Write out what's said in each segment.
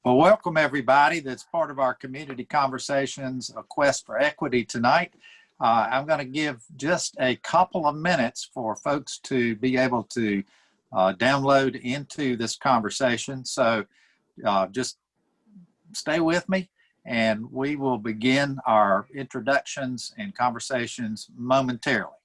Well, welcome everybody that's part of our community conversations, A Quest for Equity tonight. I'm going to give just a couple of minutes for folks to be able to download into this conversation. So just stay with me and we will begin our introductions and conversations momentarily.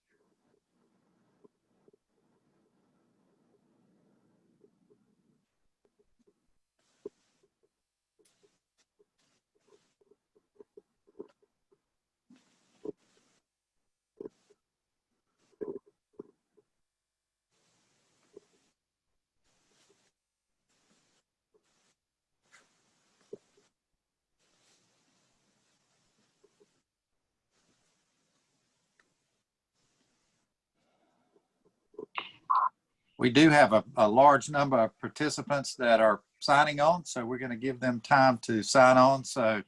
We do have a large number of participants that are signing on, so we're going to give them time to sign on. So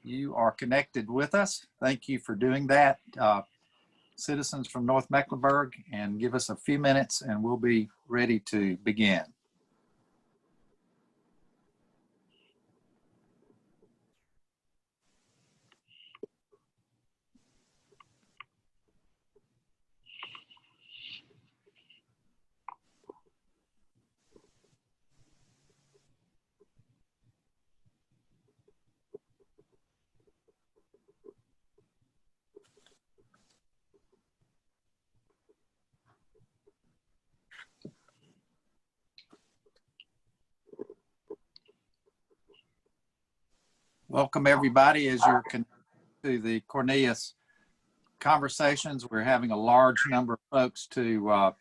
you are connected with us. Thank you for doing that. Citizens from North Mecklenburg, and give us a few minutes and we'll be ready to begin. Welcome everybody as you're connected to the Cornelius conversations. We're having a large number of folks to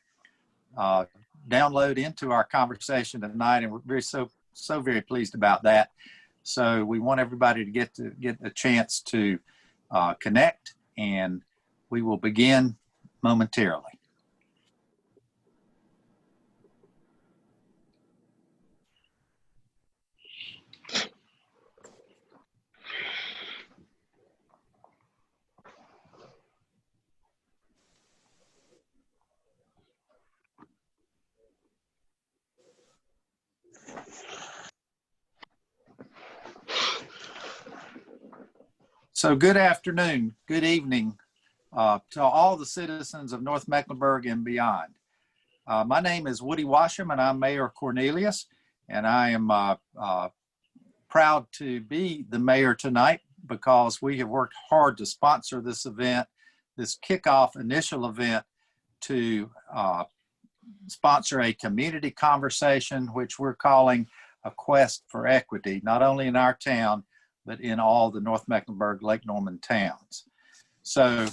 download into our conversation tonight, and we're very pleased about that. So we want everybody to get a chance to connect, and we will begin momentarily. So good afternoon, good evening to all the citizens of North Mecklenburg and beyond. My name is Woody Washam and I'm Mayor Cornelius, and I am proud to be the mayor tonight because we have worked hard to sponsor this event, this kickoff initial event, to sponsor a community conversation which we're calling A Quest for Equity, not only in our town, but in all the North Mecklenburg, Lake Norman towns. So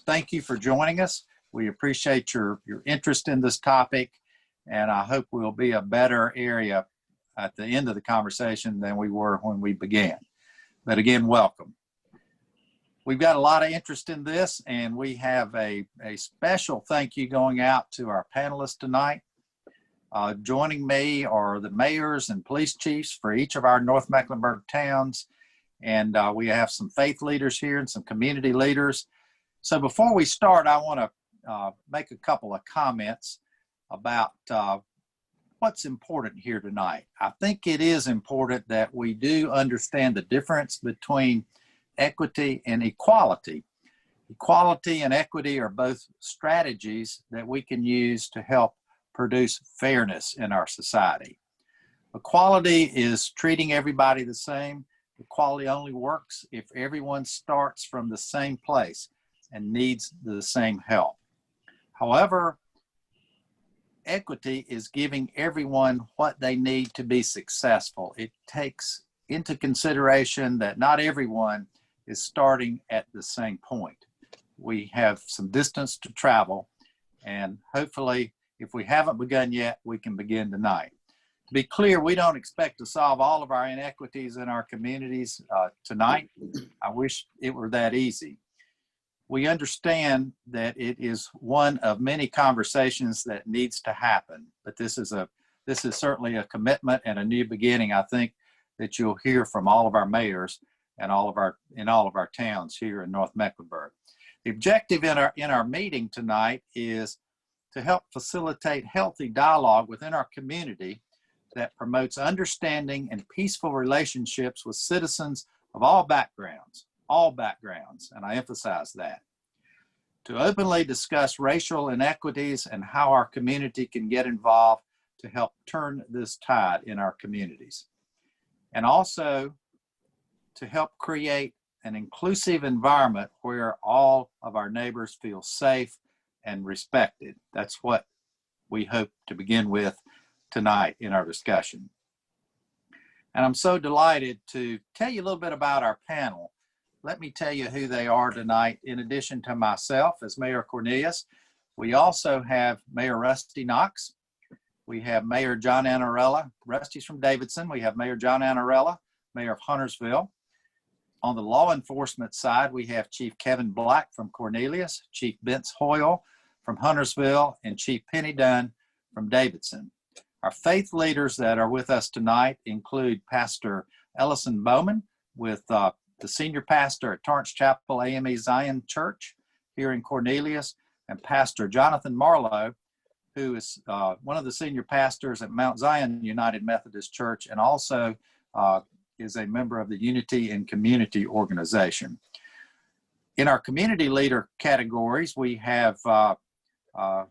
thank you for joining us. We appreciate your interest in this topic, and I hope we'll be a better area at the end of the conversation than we were when we began. But again, welcome. We've got a lot of interest in this, and we have a special thank you going out to our panelists tonight. Joining me are the mayors and police chiefs for each of our North Mecklenburg towns. And we have some faith leaders here and some community leaders. So before we start, I want to make a couple of comments about what's important here tonight. I think it is important that we do understand the difference between equity and equality. Equality and equity are both strategies that we can use to help produce fairness in our society. Equality is treating everybody the same. Equality only works if everyone starts from the same place and needs the same help. However, equity is giving everyone what they need to be successful. It takes into consideration that not everyone is starting at the same point. We have some distance to travel, and hopefully, if we haven't begun yet, we can begin tonight. To be clear, we don't expect to solve all of our inequities in our communities tonight. I wish it were that easy. We understand that it is one of many conversations that needs to happen, but this is certainly a commitment and a new beginning, I think, that you'll hear from all of our mayors and in all of our towns here in North Mecklenburg. The objective in our meeting tonight is to help facilitate healthy dialogue within our community, that promotes understanding and peaceful relationships with citizens of all backgrounds, and I emphasize that. To openly discuss racial inequities and how our community can get involved to help turn this tide in our communities. And also to help create an inclusive environment where all of our neighbors feel safe and respected. That's what we hope to begin with tonight in our discussion. And I'm so delighted to tell you a little bit about our panel. Let me tell you who they are tonight. In addition to myself as Mayor Cornelius, we also have Mayor Rusty Knox. We have Mayor John Annarella. Rusty's from Davidson. We have Mayor John Annarella, Mayor of Huntersville. On the law enforcement side, we have Chief Kevin Black from Cornelius, Chief Vince Hoyle from Huntersville, and Chief Penny Dunn from Davidson. Our faith leaders that are with us tonight include Pastor Ellison Bowman with the senior pastor at Torrance Chapel AME Zion Church here in Cornelius, and Pastor Jonathan Marlowe, who is one of the senior pastors at Mount Zion United Methodist Church, and also is a member of the Unity and Community Organization. In our community leader categories, we have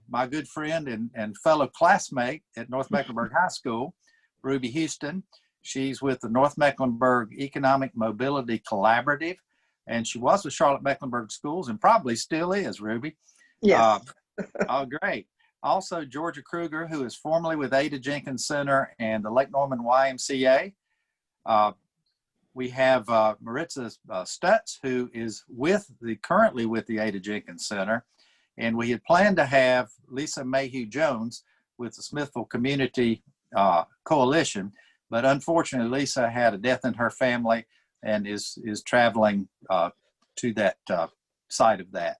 my good friend and fellow classmate at North Mecklenburg High School, Ruby Houston. She's with the North Mecklenburg Economic Mobility Collaborative, and she was with Charlotte Mecklenburg Schools and probably still is, Ruby. Yes. Oh, great. Also, Georgia Kruger, who is formerly with Ada Jenkins Center and the Lake Norman YMCA. We have Maritza Stutz, who is currently with the Ada Jenkins Center. And we had planned to have Lisa Mayhew Jones with the Smithville Community Coalition, but unfortunately, Lisa had a death in her family and is traveling to that side of that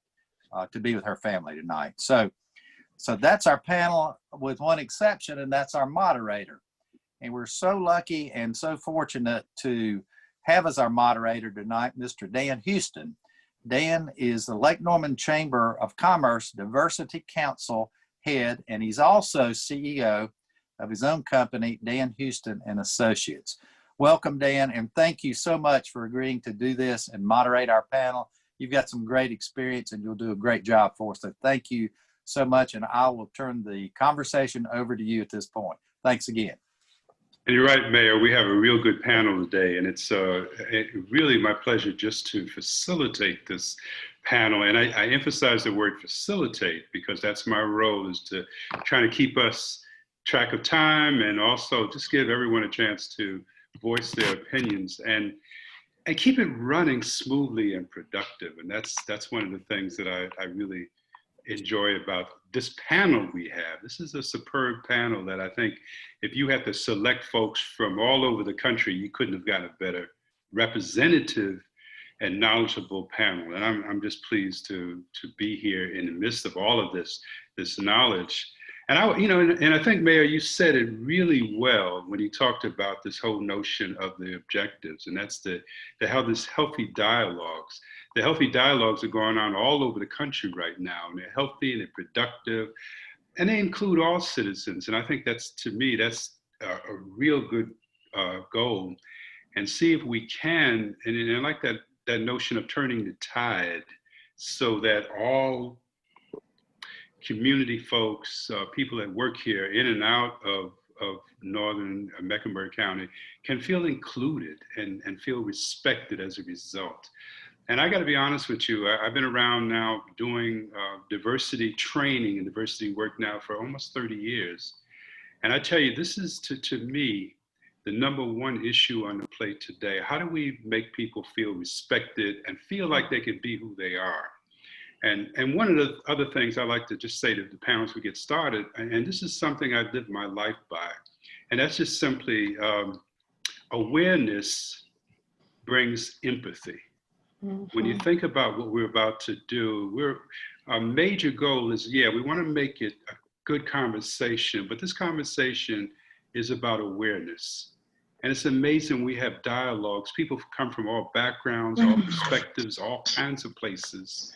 to be with her family tonight. So that's our panel with one exception, and that's our moderator. And we're so lucky and so fortunate to have as our moderator tonight, Mr. Dan Houston. Dan is the Lake Norman Chamber of Commerce Diversity Council head, and he's also CEO of his own company, Dan Houston and Associates. Welcome, Dan, and thank you so much for agreeing to do this and moderate our panel. You've got some great experience and you'll do a great job for us. So thank you so much, and I will turn the conversation over to you at this point. Thanks again. And you're right, Mayor, we have a real good panel today, and it's really my pleasure just to facilitate this panel. And I emphasize the word facilitate because that's my role, is to try to keep us track of time and also just give everyone a chance to voice their opinions and keep it running smoothly and productive. And that's one of the things that I really enjoy about this panel we have. This is a superb panel that I think if you had to select folks from all over the country, you couldn't have gotten a better representative and knowledgeable panel. And I'm just pleased to be here in the midst of all of this knowledge. And I think, Mayor, you said it really well when you talked about this whole notion of the objectives, and that's how this healthy dialogues. The healthy dialogues are going on all over the country right now, and they're healthy and they're productive, and they include all citizens. And I think to me, that's a real good goal. And see if we can, and I like that notion of turning the tide so that all community folks, people that work here in and out of Northern Mecklenburg County can feel included and feel respected as a result. And I got to be honest with you, I've been around now doing diversity training and diversity work now for almost 30 years. And I tell you, this is to me, the number one issue on the plate today. How do we make people feel respected and feel like they can be who they are? And one of the other things I like to just say to the panelists we get started, and this is something I've lived my life by, and that's just simply awareness brings empathy. Mm-hmm. When you think about what we're about to do, our major goal is, we want to make it a good conversation, but this conversation is about awareness. And it's amazing we have dialogues. People come from all backgrounds, all perspectives, all kinds of places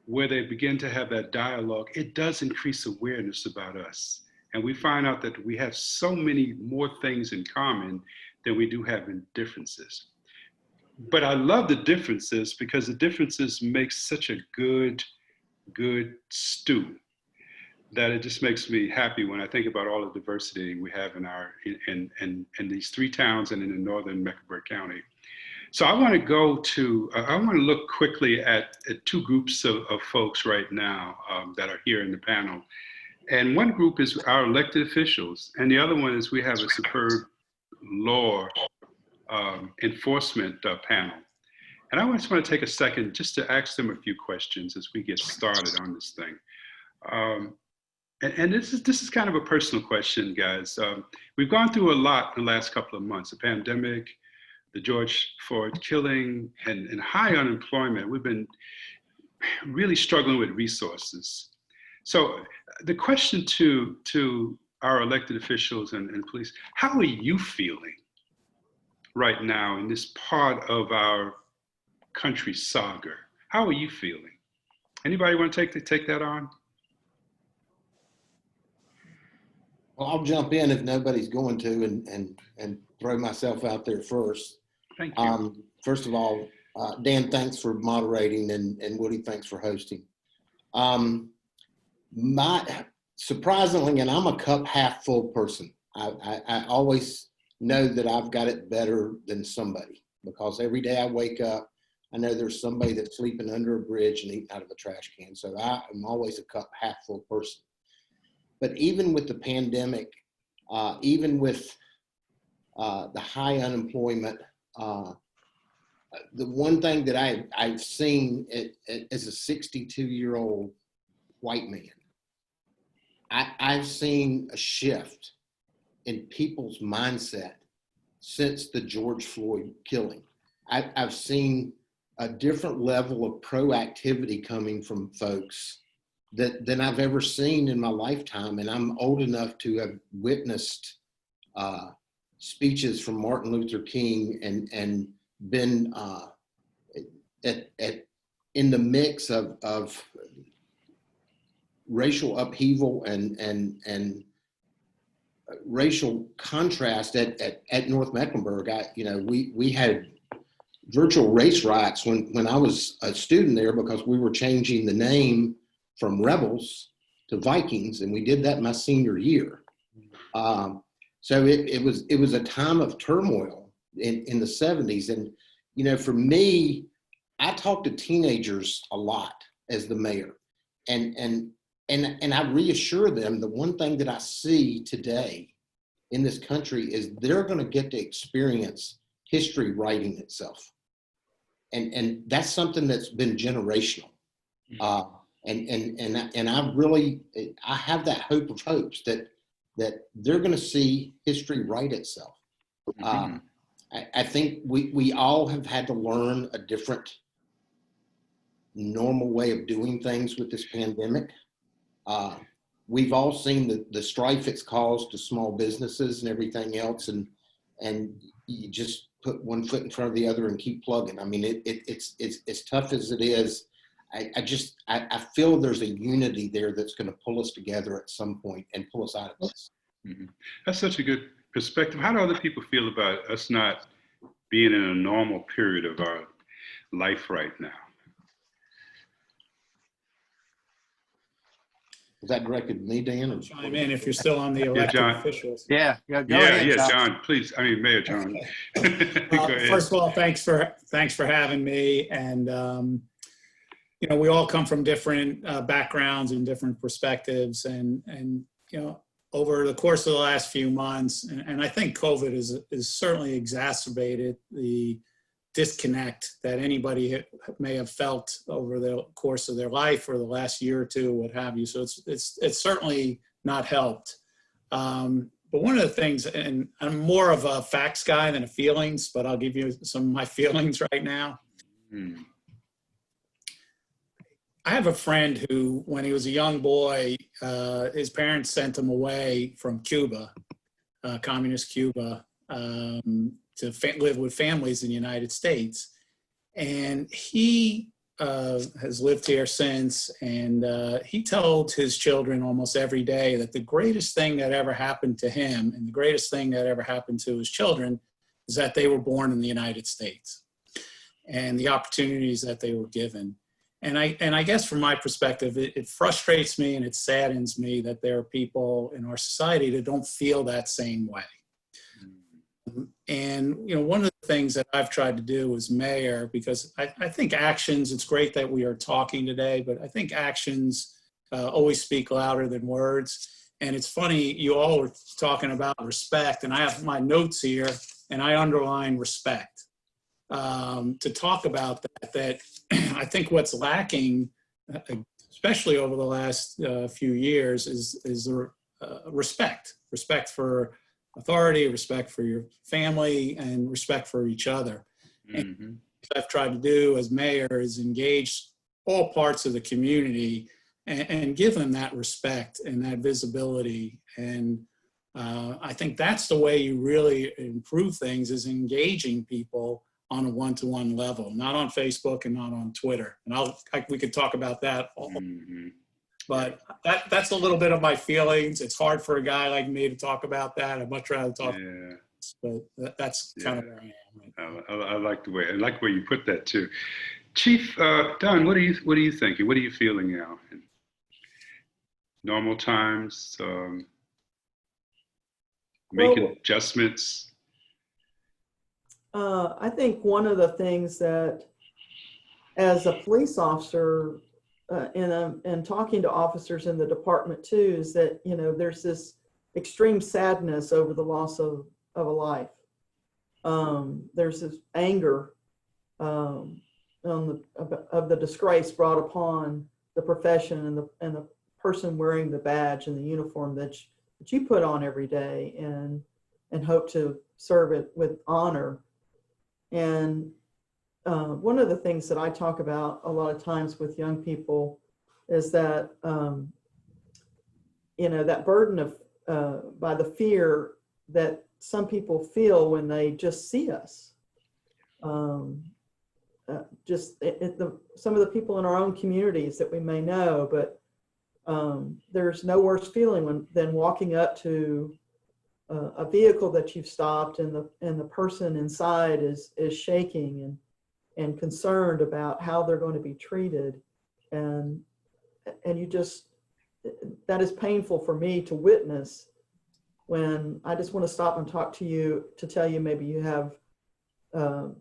where they begin to have that dialogue. It does increase awareness about us. And we find out that we have so many more things in common than we do have in differences. But I love the differences because the differences make such a good stew that it just makes me happy when I think about all the diversity we have in these three towns and in the northern Mecklenburg County. So I want to I want to look quickly at two groups of folks right now that are here in the panel. And one group is our elected officials, and the other one is we have a superb law enforcement panel. And I just want to take a second just to ask them a few questions as we get started on this thing. And this is kind of a personal question, guys. We've gone through a lot in the last couple of months, the pandemic, the George Floyd killing, and high unemployment. We've been really struggling with resources. So the question to our elected officials and police, how are you feeling right now in this part of our country saga? How are you feeling? Anybody want to take that on? Well, I'll jump in if nobody's going to and throw myself out there first. Thank you. First of all, Dan, thanks for moderating, and Woody, thanks for hosting. Surprisingly, and I'm a cup half full person. I always know that I've got it better than somebody, because every day I wake up, I know there's somebody that's sleeping under a bridge and eating out of a trash can. So I am always a cup half full person. But even with the pandemic, even with the high unemployment, the one thing that I've seen as a 62-year-old white man, I've seen a shift in people's mindset since the George Floyd killing. I've seen a different level of proactivity coming from folks than I've ever seen in my lifetime. And I'm old enough to have witnessed speeches from Martin Luther King and been in the mix of racial upheaval and racial contrast at North Mecklenburg. We had virtual race riots when I was a student there, because we were changing the name from Rebels to Vikings, and we did that my senior year. So it was a time of turmoil in the 70s. And, for me, I talk to teenagers a lot as the mayor, and I reassure them the one thing that I see today in this country is they're going to get to experience history writing itself. And that's something that's been generational. And I have that hope of hopes that they're going to see history write itself. Mm-hmm. I think we all have had to learn a different normal way of doing things with this pandemic. We've all seen the strife it's caused to small businesses and everything else, and you just put one foot in front of the other and keep plugging. I mean, it's as tough as it is. I feel there's a unity there that's going to pull us together at some point and pull us out of this. Mm-hmm. That's such a good perspective. How do other people feel about us not being in a normal period of our life right now? Was that directed to me, Dan? Or chime in if you're still on the elected officials. Yeah, go ahead, John, please. I mean, Mayor John. First of all, thanks for having me. And we all come from different backgrounds and different perspectives, and over the course of the last few months, and I think COVID is certainly exacerbated the disconnect that anybody may have felt over the course of their life or the last year or two, what have you. So it's certainly not helped. But one of the things, and I'm more of a facts guy than a feelings, but I'll give you some of my feelings right now. I have a friend who, when he was a young boy, his parents sent him away from Cuba, communist Cuba, to live with families in the United States. And he, has lived here since, and he told his children almost every day that the greatest thing that ever happened to him and the greatest thing that ever happened to his children is that they were born in the United States and the opportunities that they were given. And I guess from my perspective, it frustrates me and it saddens me that there are people in our society that don't feel that same way. And, one of the things that I've tried to do as mayor, because I think actions, it's great that we are talking today, but I think actions always speak louder than words. And it's funny, you all were talking about respect, and I have my notes here, and I underline respect to talk about that I think what's lacking, especially over the last few years, is respect for authority, respect for your family, and respect for each other. Mm-hmm. And what I've tried to do as mayor is engage all parts of the community and give them that respect and that visibility. And I think that's the way you really improve things, is engaging people on a one-to-one level, not on Facebook and not on Twitter. And we could talk about that all. Mm-hmm. But that's a little bit of my feelings. It's hard for a guy like me to talk about that. I'd much rather talk. Yeah. But that's kind of where I am. Right? I like the way you put that too, Chief Don. What are you thinking? What are you feeling now? In normal times, making adjustments. I think one of the things that, as a police officer, and talking to officers in the department too, is that, there's this extreme sadness over the loss of a life. There's this anger of the disgrace brought upon the profession and the person wearing the badge and the uniform that you put on every day and hope to serve it with honor. And one of the things that I talk about a lot of times with young people is that, that burden of, by the fear that some people feel when they just see us. Some of the people in our own communities that we may know, but there's no worse feeling than walking up to a vehicle that you've stopped and the person inside is shaking and concerned about how they're going to be treated. And that is painful for me to witness, when I just want to stop and talk to you to tell you maybe you have an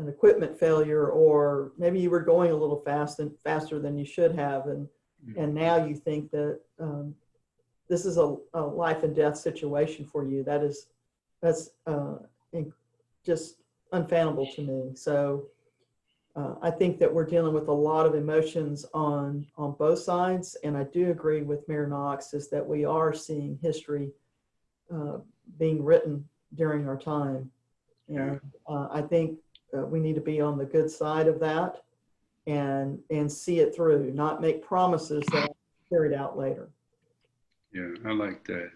equipment failure, or maybe you were going a little faster than you should have. And now you think that this is a life and death situation for you. That's just unfathomable to me. So I think that we're dealing with a lot of emotions on both sides. And I do agree with Mayor Knox, is that we are seeing history being written during our time. And I think we need to be on the good side of that and see it through, not make promises that are carried out later. Yeah, I like that.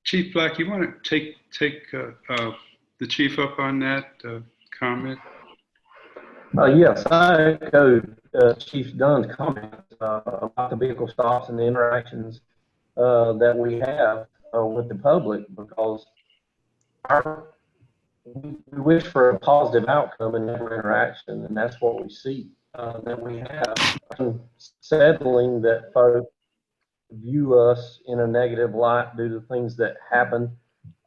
Chief Black, you want to take the chief up on that comment? Yes, I echo Chief Dunn's comments about the vehicle stops and the interactions that we have with the public, because we wish for a positive outcome in every interaction, and that's what we see that we have. It's unsettling that folks view us in a negative light due to things that happen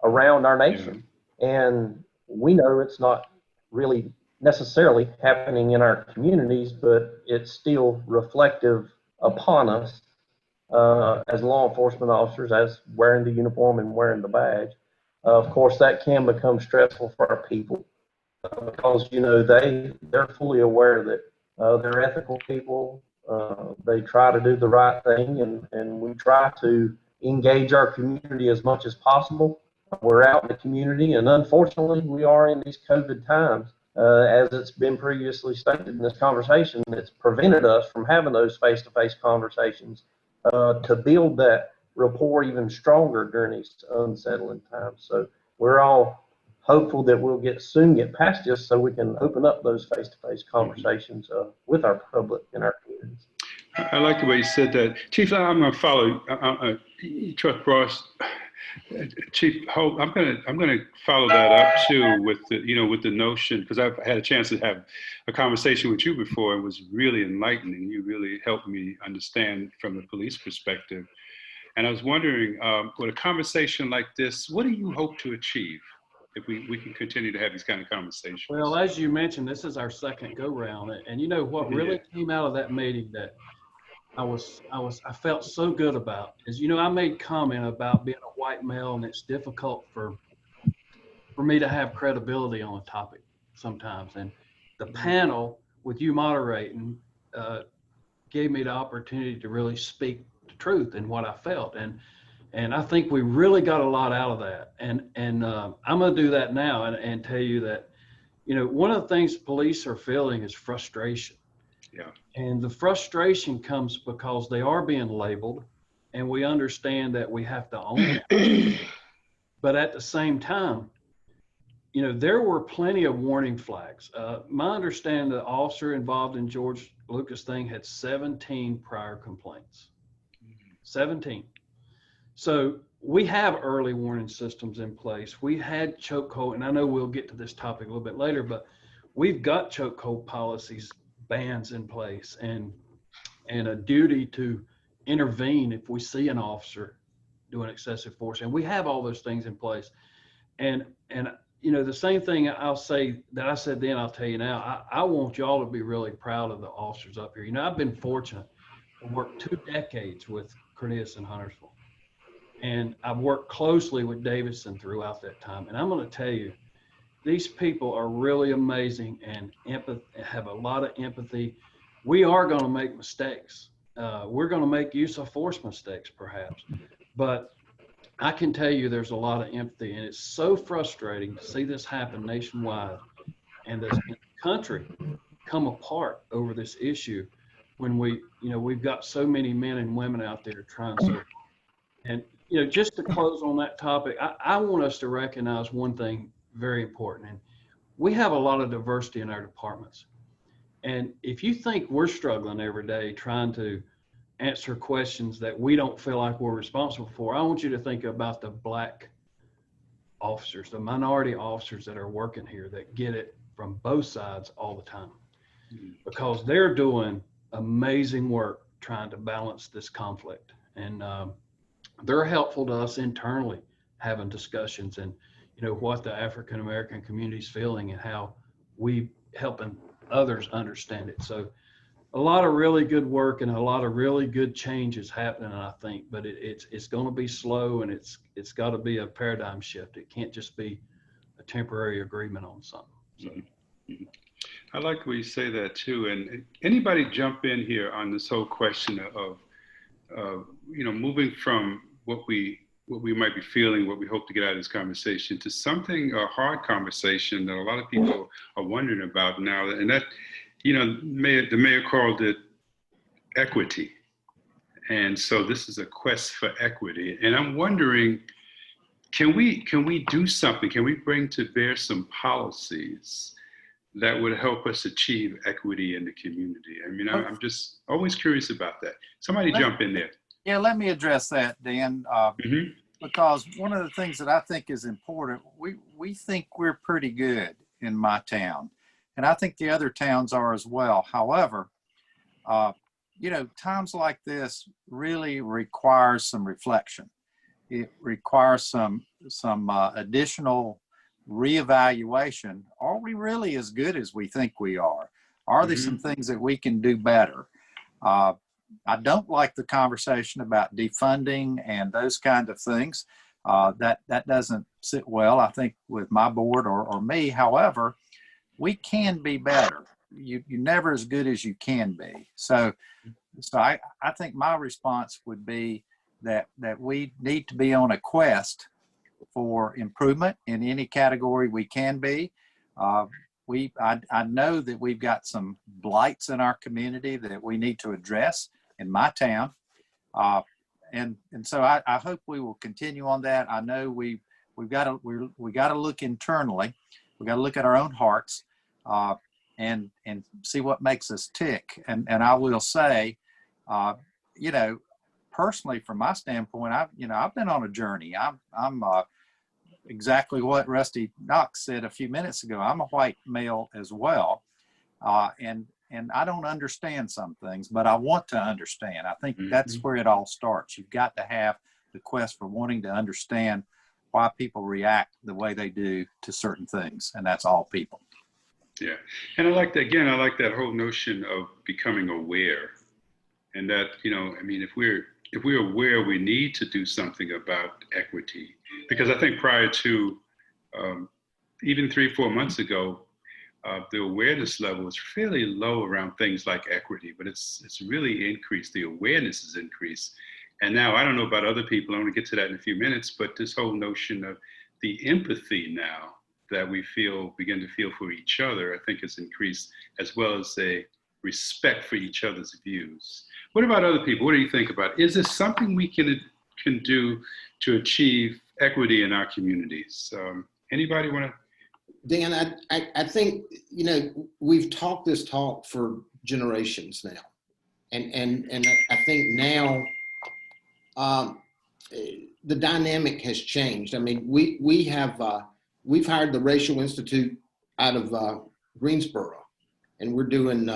around our nation. Yeah. And we know it's not really necessarily happening in our communities, but it's still reflective upon us as law enforcement officers, as wearing the uniform and wearing the badge. Of course, that can become stressful for our people because, they're fully aware that they're ethical people. They try to do the right thing, and we try to engage our community as much as possible. We're out in the community, and unfortunately, we are in these COVID times. As it's been previously stated in this conversation, it's prevented us from having those face-to-face conversations to build that rapport even stronger during these unsettling times. So we're all hopeful that we'll soon get past this so we can open up those face-to-face conversations with our public and our communities. I like the way you said that. Chief, I'm going to follow Chuck Ross. Chief Hope, I'm going to follow that up too with the notion, because I've had a chance to have a conversation with you before. It was really enlightening. You really helped me understand from the police perspective. And I was wondering, with a conversation like this, what do you hope to achieve if we can continue to have these kind of conversations? Well, as you mentioned, this is our second go round, and you know what really came out of that meeting that I felt so good about is, I made comment about being a white male, and it's difficult for me to have credibility on a topic sometimes. And the panel, with you moderating, gave me the opportunity to really speak the truth and what I felt. And I think we really got a lot out of that. And I'm going to do that now and tell you that, one of the things police are feeling is frustration. Yeah. And the frustration comes because they are being labeled, and we understand that we have to own it. But at the same time, there were plenty of warning flags. My understanding, the officer involved in George Lucas thing had 17 prior complaints. 17. So we have early warning systems in place. We had chokehold, and I know we'll get to this topic a little bit later, but we've got chokehold policies, bans in place, and a duty to intervene if we see an officer doing excessive force. And we have all those things in place. And the same thing I'll say that I said then, I'll tell you now, I want y'all to be really proud of the officers up here. I've been fortunate to work 2 decades with Cornelius and Huntersville. And I've worked closely with Davidson throughout that time. And I'm going to tell you, these people are really amazing and have a lot of empathy. We are going to make mistakes. We're going to make use of force mistakes, perhaps. But I can tell you there's a lot of empathy, and it's so frustrating to see this happen nationwide and this country come apart over this issue when we've got so many men and women out there trying so. And, just to close on that topic, I want us to recognize one thing very important. And we have a lot of diversity in our departments. And if you think we're struggling every day trying to answer questions that we don't feel like we're responsible for, I want you to think about the Black officers, the minority officers that are working here that get it from both sides all the time, because they're doing amazing work trying to balance this conflict. And they're helpful to us internally, having discussions and what the African American community is feeling and how we helping others understand it. So a lot of really good work and a lot of really good changes happening, I think, but it's going to be slow, and it's got to be a paradigm shift. It can't just be a temporary agreement on something. So. Mm-hmm. I like the way you say that too. And anybody jump in here on this whole question of moving from what we might be feeling, what we hope to get out of this conversation, to something, a hard conversation that a lot of people are wondering about now. And that, the mayor called it equity. And so this is a quest for equity. And I'm wondering, can we do something? Can we bring to bear some policies that would help us achieve equity in the community? I mean, I'm just always curious about that. Somebody jump in there. Yeah, let me address that, Dan, because one of the things that I think is important, we think we're pretty good in my town, and I think the other towns are as well. However, times like this really requires some reflection. It requires some additional reevaluation. Are we really as good as we think we are? Are there some things that we can do better? I don't like the conversation about defunding and those kind of things. That doesn't sit well, I think, with my board or me. However, we can be better. You're never as good as you can be. So I think my response would be that we need to be on a quest for improvement in any category we can be. I know that we've got some blights in our community that we need to address in my town. And so I hope we will continue on that. I know we we got to look internally. We got to look at our own hearts, and see what makes us tick. And I will say, you know, personally, from my standpoint, I've been on a journey. I'm exactly what Rusty Knox said a few minutes ago. I'm a white male as well, and I don't understand some things, but I want to understand. I think that's where it all starts. You've got to have the quest for wanting to understand why people react the way they do to certain things, and that's all people. Yeah, and I like that. Again, I like that whole notion of becoming aware, and that, you know, I mean, if we're aware, we need to do something about equity, because I think prior to even 3-4 months ago, the awareness level was fairly low around things like equity, but it's really increased. The awareness has increased. And now, I don't know about other people, I'm going to get to that in a few minutes, but this whole notion of the empathy now that we begin to feel for each other, I think has increased, as well as a respect for each other's views. What about other people? What do you think about? Is this something we can do to achieve equity in our communities? Anybody want to? Dan, I think, you know, we've talked this talk for generations now. And I think now the dynamic has changed. I mean, we've hired the Racial Institute out of Greensboro, and we're doing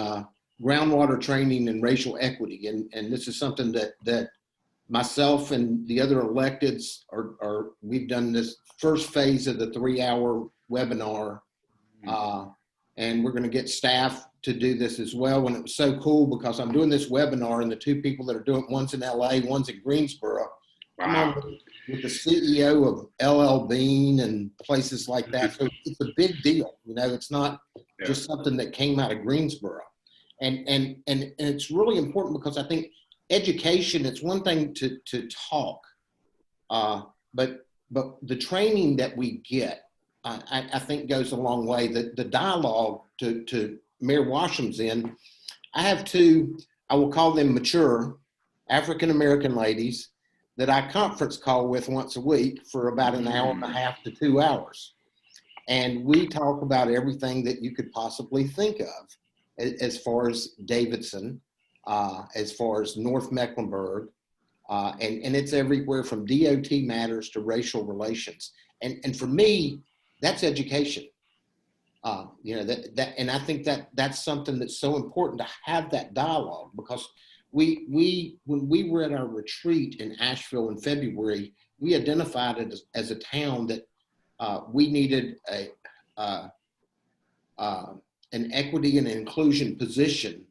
groundwater training and racial equity. And this is something that myself and the other electeds we've done this first phase of the 3-hour webinar. And we're going to get staff to do this as well. And it was so cool because I'm doing this webinar, and the two people that are doing it, one's in LA, one's in Greensboro. Wow. I'm on with the CEO of LL Bean and places like that. So it's a big deal. You know, it's not just something that came out of Greensboro. And it's really important because I think education, it's one thing to talk, but the training that we get, I think goes a long way. The dialogue to Mayor Washam's in, I have two, I will call them mature African-American ladies that I conference call with once a week for about an hour and a half to 2 hours. And we talk about everything that you could possibly think of as far as Davidson, as far as North Mecklenburg, and it's everywhere from DOT matters to racial relations. And for me, that's education. You know, and I think that's something that's so important to have that dialogue, because when we were at our retreat in Asheville in February, we identified it as a town that we needed an equity and inclusion position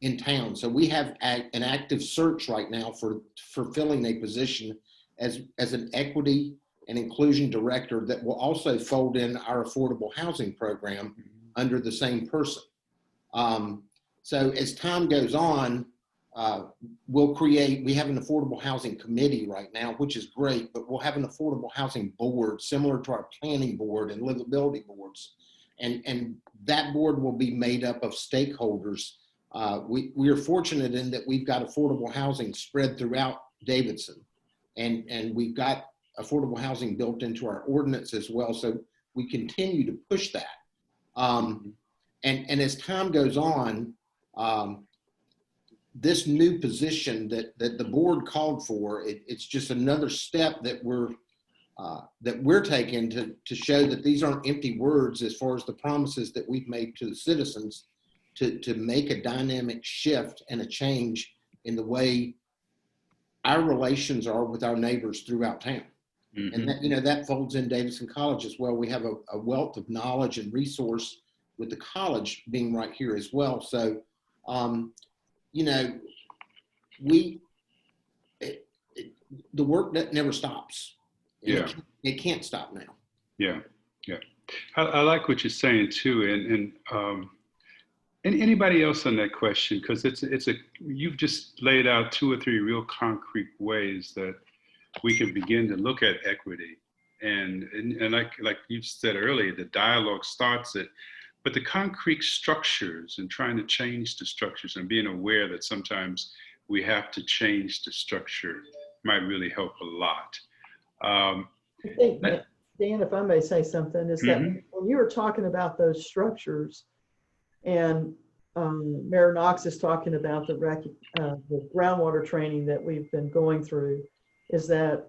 in town. So we have an active search right now for filling a position as an equity and inclusion director that will also fold in our affordable housing program under the same person. So as time goes on, we have an affordable housing committee right now, which is great, but we'll have an affordable housing board similar to our planning board and livability boards. And that board will be made up of stakeholders. We are fortunate in that we've got affordable housing spread throughout Davidson, and we've got affordable housing built into our ordinance as well. So we continue to push that. And as time goes on, this new position that the board called for, it's just another step that we're taking to show that these aren't empty words as far as the promises that we've made to the citizens to make a dynamic shift and a change in the way our relations are with our neighbors throughout town. Mm-hmm. And that, you know, that folds in Davidson College as well. We have a wealth of knowledge and resource with the college being right here as well. So, you know, the work that never stops. Yeah. It can't stop now. Yeah. Yeah. I like what you're saying too. And anybody else on that question? Because you've just laid out 2 or 3 real concrete ways that we can begin to look at equity. And like you said earlier, the dialogue starts it, but the concrete structures and trying to change the structures and being aware that sometimes we have to change the structure might really help a lot. Dan, if I may say something, is that when you were talking about those structures, and Mayor Knox is talking about the groundwater training that we've been going through, is that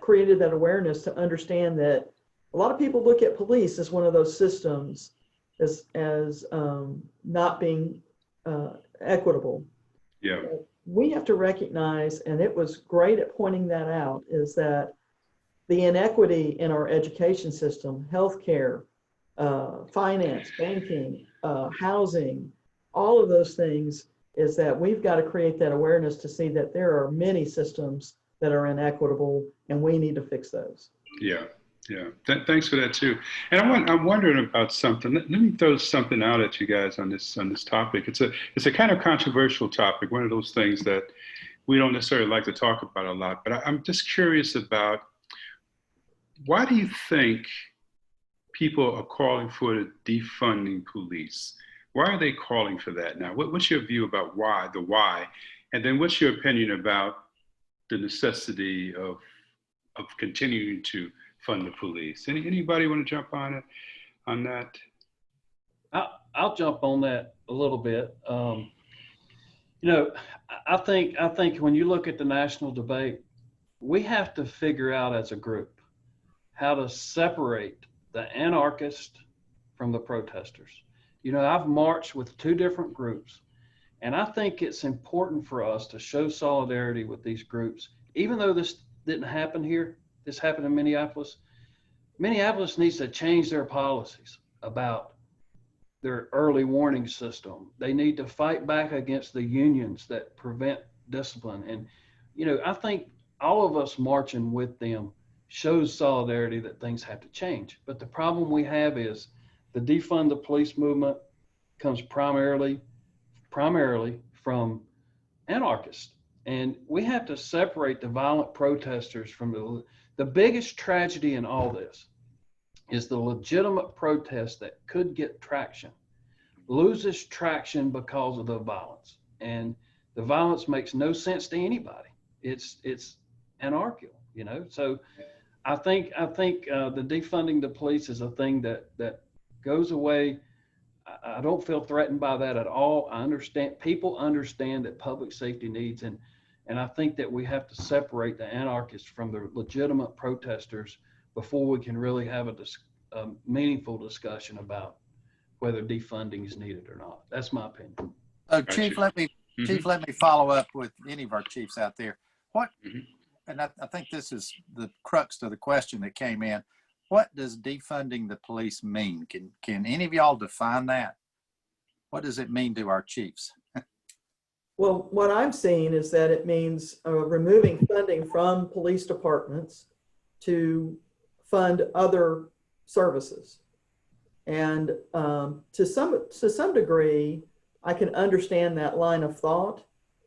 created that awareness to understand that a lot of people look at police as one of those systems as not being equitable. Yeah. We have to recognize, and it was great at pointing that out, is that the inequity in our education system, healthcare, finance, banking, housing, all of those things, is that we've got to create that awareness to see that there are many systems that are inequitable, and we need to fix those. Yeah. Yeah. Thanks for that too. And I'm wondering about something. Let me throw something out at you guys on this topic. It's a kind of controversial topic. One of those things that we don't necessarily like to talk about a lot. But I'm just curious about, why do you think people are calling for the defunding police? Why are they calling for that now? What's your view about the why? And then what's your opinion about the necessity of continuing to fund the police? Anybody want to jump on that? I'll jump on that a little bit. I think when you look at the national debate, we have to figure out as a group how to separate the anarchists from the protesters. I've marched with two different groups, and I think it's important for us to show solidarity with these groups. Even though this didn't happen here, this happened in Minneapolis. Minneapolis needs to change their policies about their early warning system. They need to fight back against the unions that prevent discipline. And, I think all of us marching with them shows solidarity that things have to change. But the problem we have is the defund the police movement comes primarily from anarchists. And we have to separate the violent protesters from the biggest tragedy in all this is the legitimate protest that could get traction loses traction because of the violence. And the violence makes no sense to anybody. It's anarchical, So I think the defunding the police is a thing that goes away. I don't feel threatened by that at all. I understand, people understand that public safety needs, and I think that we have to separate the anarchists from the legitimate protesters before we can really have a meaningful discussion about whether defunding is needed or not. That's my opinion. Chief, let me follow up with any of our chiefs out there. And I think this is the crux of the question that came in. What does defunding the police mean? Can any of y'all define that? What does it mean to our chiefs? Well, what I'm seeing is that it means removing funding from police departments to fund other services. And to some degree, I can understand that line of thought,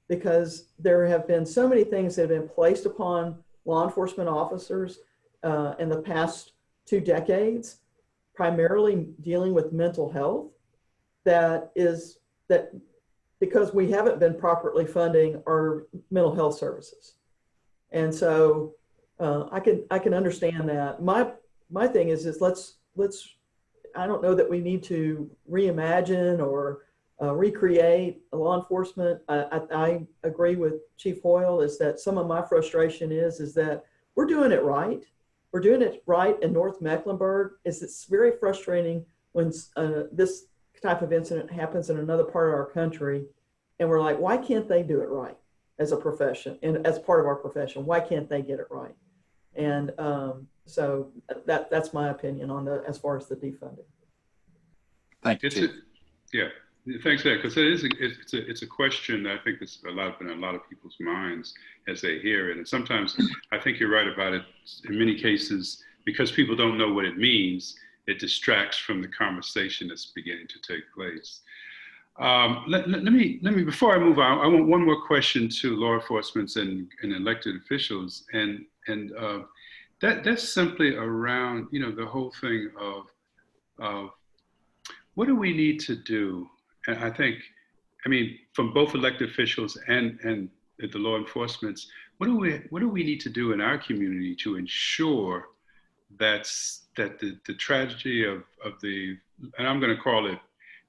because there have been so many things that have been placed upon law enforcement officers in the past 2 decades, primarily dealing with mental health, that because we haven't been properly funding our mental health services. And so I can understand that. My thing is let's I don't know that we need to reimagine or recreate law enforcement. I agree with Chief Hoyle, is that some of my frustration is that we're doing it right. We're doing it right in North Mecklenburg. It's very frustrating when this type of incident happens in another part of our country, and we're like, why can't they do it right as a profession and as part of our profession? Why can't they get it right? And so that's my opinion on as far as the defunding. Thank you, Chief. Yeah, thanks for that, because it's a question that I think that's been in a lot of people's minds as they hear it. And sometimes I think you're right about it. In many cases, because people don't know what it means, it distracts from the conversation that's beginning to take place. Let me before I move on, I want one more question to law enforcement and elected officials, and that's simply around the whole thing of what do we need to do? And I mean, from both elected officials and the law enforcement, what do we need to do in our community to ensure that the tragedy of the, and I'm going to call it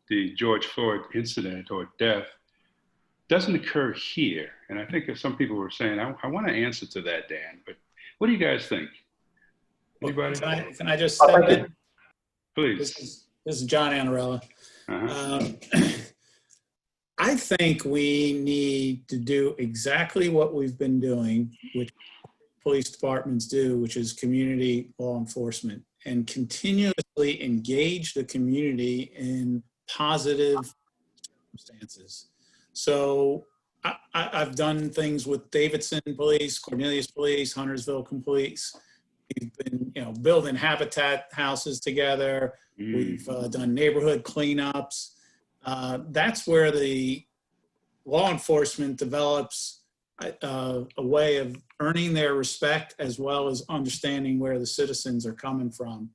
the George Floyd incident or death, doesn't occur here. And I think some people were saying, I want to answer to that, Dan, but what do you guys think? Anybody? Can I just I step think in? Please. This is John Anarella. Uh-huh. I think we need to do exactly what we've been doing, which police departments do, which is community law enforcement, and continuously engage the community in positive circumstances. So I've done things with Davidson Police, Cornelius Police, Huntersville Police. We've been, building habitat houses together. We've done neighborhood cleanups. That's where the law enforcement develops a way of earning their respect as well as understanding where the citizens are coming from.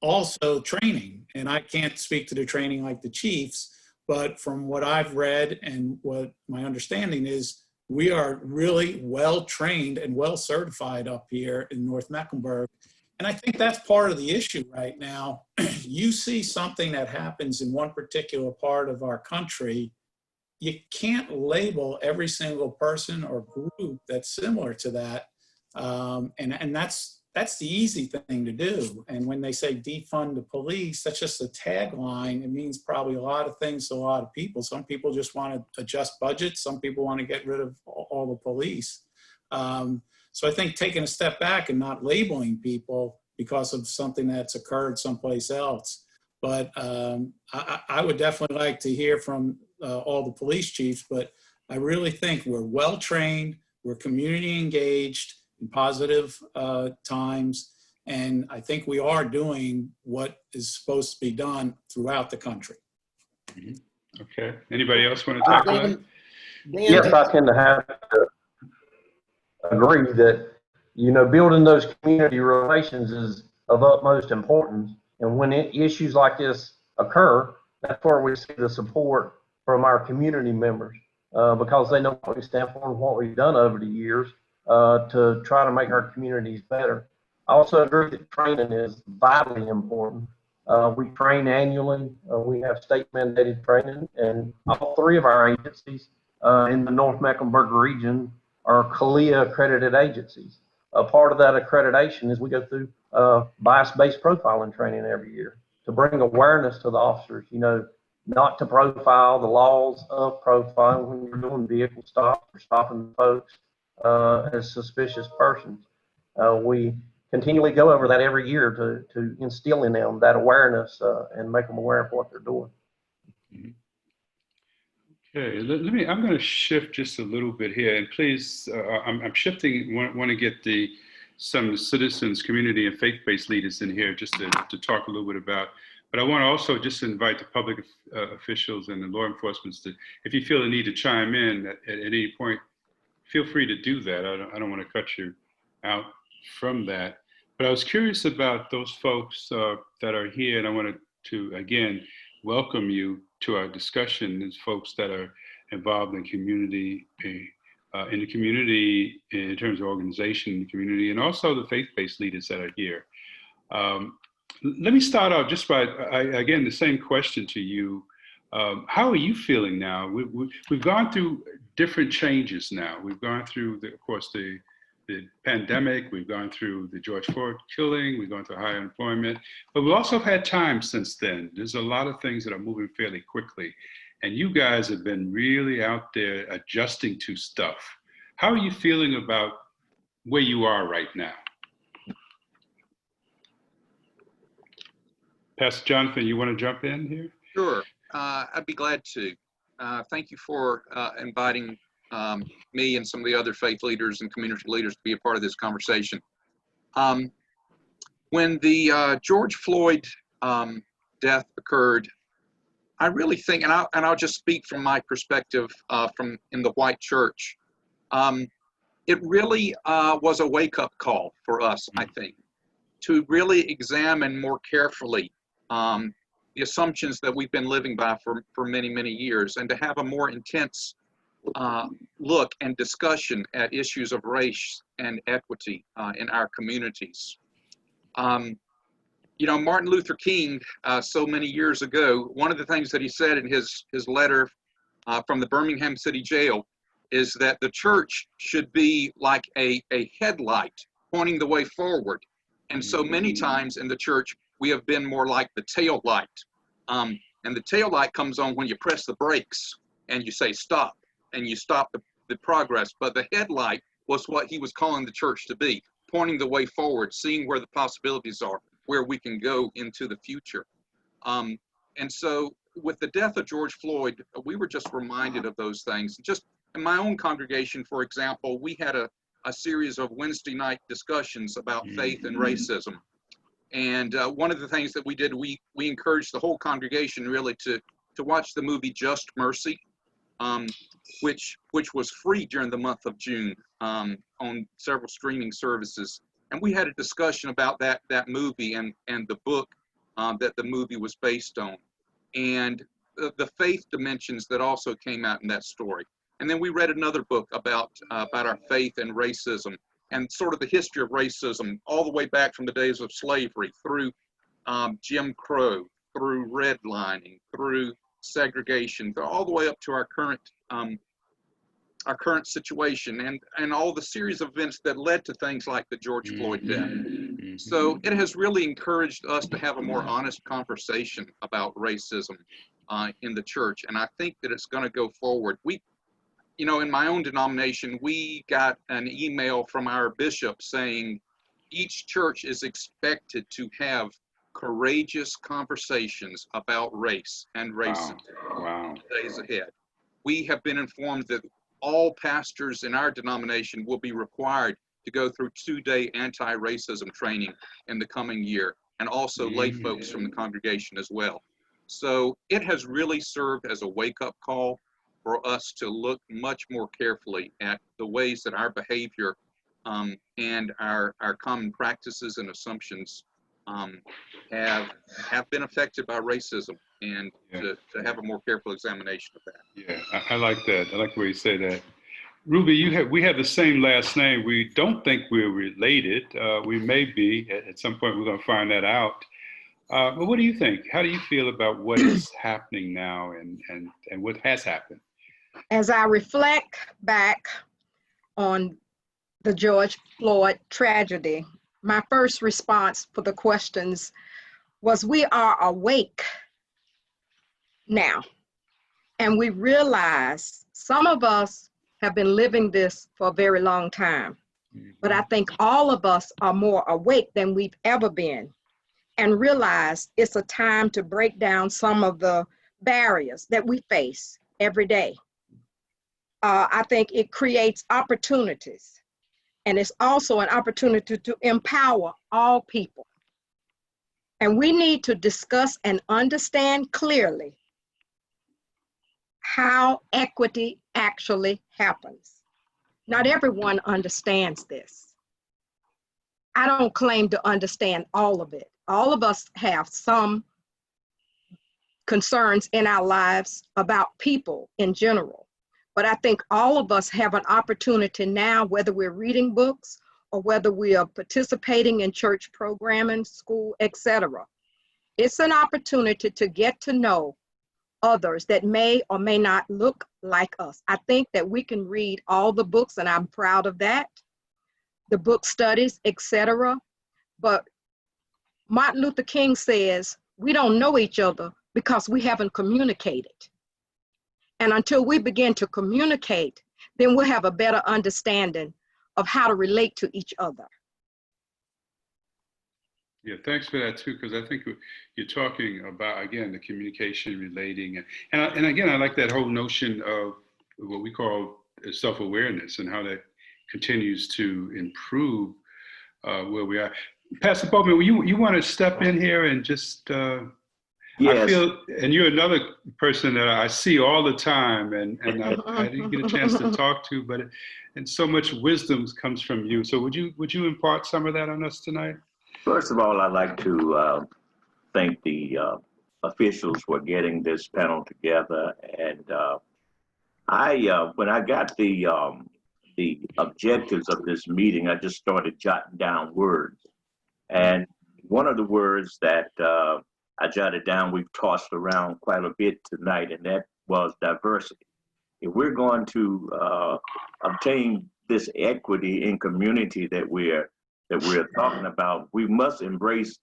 Also training, and I can't speak to the training like the chiefs, but from what I've read and what my understanding is, we are really well trained and well certified up here in North Mecklenburg. And I think that's part of the issue right now. You see something that happens in one particular part of our country, you can't label every single person or group that's similar to that. And that's the easy thing to do. And when they say defund the police, that's just a tagline. It means probably a lot of things to a lot of people. Some people just want to adjust budgets. Some people want to get rid of all the police. So I think taking a step back and not labeling people because of something that's occurred someplace else. But I would definitely like to hear from all the police chiefs, but I really think we're well trained, we're community engaged in positive times, and I think we are doing what is supposed to be done throughout the country. Okay. Anybody else want to talk about it? Yes, I tend to have to agree that, building those community relations is of utmost importance. And when issues like this occur, that's where we see the support from our community members because they know what we stand for and what we've done over the years to try to make our communities better. I also agree that training is vitally important. We train annually. We have state mandated training, and all three of our agencies in the North Mecklenburg region are CALEA accredited agencies. A part of that accreditation is we go through bias-based profiling training every year to bring awareness to the officers, not to profile, the laws of profiling when you're doing vehicle stops or stopping folks as suspicious persons. We continually go over that every year to instill in them that awareness and make them aware of what they're doing. Okay, I'm going to shift just a little bit here, and please, I'm shifting. Want to get some citizens, community, and faith-based leaders in here just to talk a little bit about. But I want to also just invite the public officials and the law enforcement to, if you feel the need to chime in at any point, feel free to do that. I don't want to cut you out from that. But I was curious about those folks that are here, and I wanted to again welcome you to our discussion. As folks that are involved in community, in the community in terms of organization in the community, and also the faith-based leaders that are here. Let me start out just by, again, the same question to you. How are you feeling now? We've gone through different changes now. We've gone through, of course, the pandemic. We've gone through the George Floyd killing. We've gone through high unemployment. But we've also had time since then. There's a lot of things that are moving fairly quickly. And you guys have been really out there adjusting to stuff. How are you feeling about where you are right now? Pastor Jonathan, you want to jump in here? Sure, I'd be glad to. Thank you for inviting me and some of the other faith leaders and community leaders to be a part of this conversation. When the George Floyd death occurred, I really think, and I'll just speak from my perspective from in the white church, it really was a wake-up call for us, I think, to really examine more carefully the assumptions that we've been living by for many, many years, and to have a more intense look and discussion at issues of race and equity in our communities. You know, Martin Luther King, so many years ago, one of the things that he said in his letter from the Birmingham City Jail is that the church should be like a headlight pointing the way forward. And so many times in the church, we have been more like the tail light. And the tail light comes on when you press the brakes and you say stop, and you stop the progress. But the headlight was what he was calling the church to be, pointing the way forward, seeing where the possibilities are, where we can go into the future. And so with the death of George Floyd, we were just reminded of those things. Just in my own congregation, for example, we had a series of Wednesday night discussions about faith and racism. And one of the things that we did, we encouraged the whole congregation really to watch the movie Just Mercy, which was free during the month of June on several streaming services. And we had a discussion about that movie and the book that the movie was based on, and the faith dimensions that also came out in that story. And then we read another book about our faith and racism, and sort of the history of racism all the way back from the days of slavery through Jim Crow, through redlining, through segregation, all the way up to our current situation, and all the series of events that led to things like the George Floyd death. So it has really encouraged us to have a more honest conversation about racism in the church, and I think that it's going to go forward. You know, in my own denomination, we got an email from our bishop saying each church is expected to have courageous conversations about race and racism in the days ahead. We have been informed that all pastors in our denomination will be required to go through 2-day anti-racism training in the coming year, and also lay folks from the congregation as well. So it has really served as a wake-up call for us to look much more carefully at the ways that our behavior and our common practices and assumptions have been affected by racism, and to have a more careful examination of that. Yeah, I like that. I like the way you say that. Ruby, we have the same last name. We don't think we're related. We may be. At some point, we're going to find that out. But what do you think? How do you feel about what is happening now and what has happened? As I reflect back on the George Floyd tragedy, my first response for the questions was, we are awake now. And we realize some of us have been living this for a very long time, but I think all of us are more awake than we've ever been, and realize it's a time to break down some of the barriers that we face every day. I think it creates opportunities, and it's also an opportunity to empower all people. And we need to discuss and understand clearly how equity actually happens. Not everyone understands this. I don't claim to understand all of it. All of us have some concerns in our lives about people in general. But I think all of us have an opportunity now, whether we're reading books or whether we are participating in church programming, school, etc. It's an opportunity to get to know others that may or may not look like us. I think that we can read all the books, and I'm proud of that, the book studies, etc. But Martin Luther King says we don't know each other because we haven't communicated. And until we begin to communicate, then we'll have a better understanding of how to relate to each other. Yeah, thanks for that too, because I think you're talking about, again, the communication, relating, and again, I like that whole notion of what we call self-awareness and how that continues to improve where we are. Pastor Bowman, you want to step in here and just, yes. I feel, and you're another person that I see all the time, and I didn't get a chance to talk to, but and so much wisdom comes from you. So would you impart some of that on us tonight? First of all, I'd like to thank the officials for getting this panel together. And when I got the objectives of this meeting, I just started jotting down words. And one of the words that I jotted down, we've tossed around quite a bit tonight, and that was diversity. If we're going to obtain this equity in community that we're talking about, we must embrace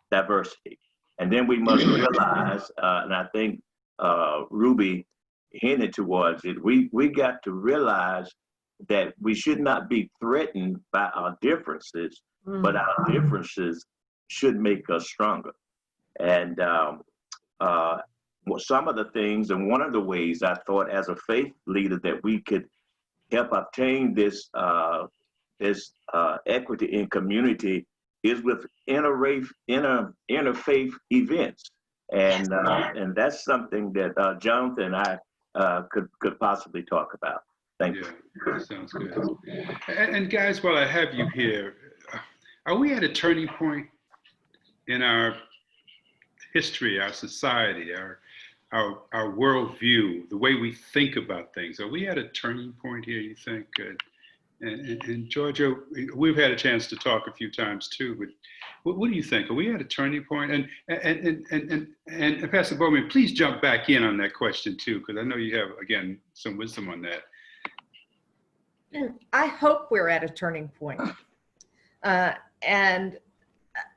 diversity, and then we must realize, and I think Ruby hinted towards it. We got to realize that we should not be threatened by our differences, but our differences should make us stronger. And some of the things, and one of the ways I thought as a faith leader that we could help obtain this equity in community is with interfaith events, and that's something that Jonathan and I could possibly talk about. Thank you. Yeah, that sounds good. And guys, while I have you here, are we at a turning point in our history, our society, our worldview, the way we think about things? Are we at a turning point here, you think? And Georgia, we've had a chance to talk a few times too, but what do you think? Are we at a turning point? And Pastor Bowman, please jump back in on that question too, because I know you have, again, some wisdom on that. I hope we're at a turning point. And,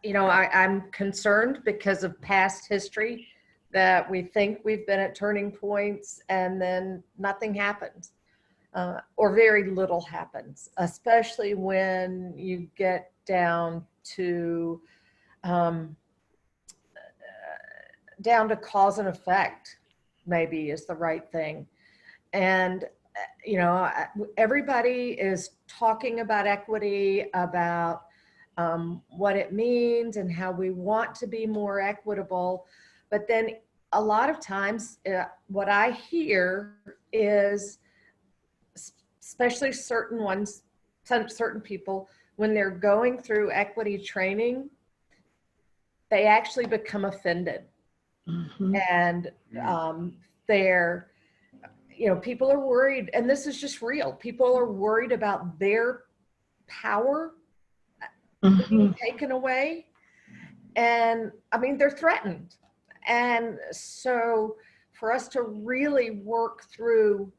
you know, I'm concerned because of past history that we think we've been at turning points and then nothing happens. Or very little happens, especially when you get down to cause and effect, maybe is the right thing. And, you know, everybody is talking about equity, about what it means and how we want to be more equitable. But then a lot of times what I hear is, especially certain people, when they're going through equity training, they actually become offended. Mm-hmm. And they're, you know, people are worried, and this is just real. People are worried about their power being taken away. And I mean, they're threatened. And so for us to really work through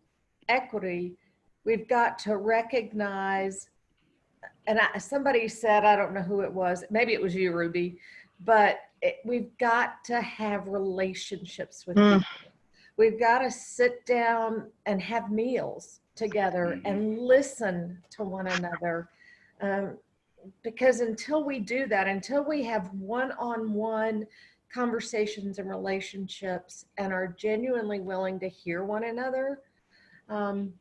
equity, we've got to recognize, and somebody said, I don't know who it was, maybe it was you, Ruby, but we've got to have relationships with people. We've got to sit down and have meals together and listen to one another. Because until we do that, until we have one-on-one conversations and relationships and are genuinely willing to hear one another, I'm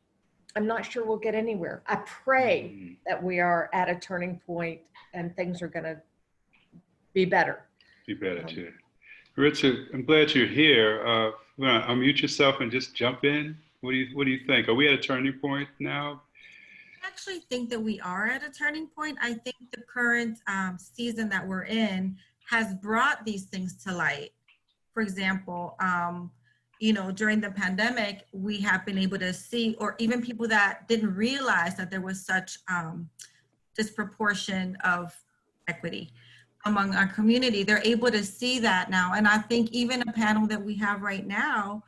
not sure we'll get anywhere. I pray that we are at a turning point and things are going to be better. Be better too. Richard, I'm glad you're here. Unmute yourself and just jump in. What do you think? Are we at a turning point now? I actually think that we are at a turning point. I think the current season that we're in has brought these things to light. For example, you know, during the pandemic, we have been able to see, or even people that didn't realize that there was such disproportion of equity among our community, they're able to see that now. And I think even a panel that we have right now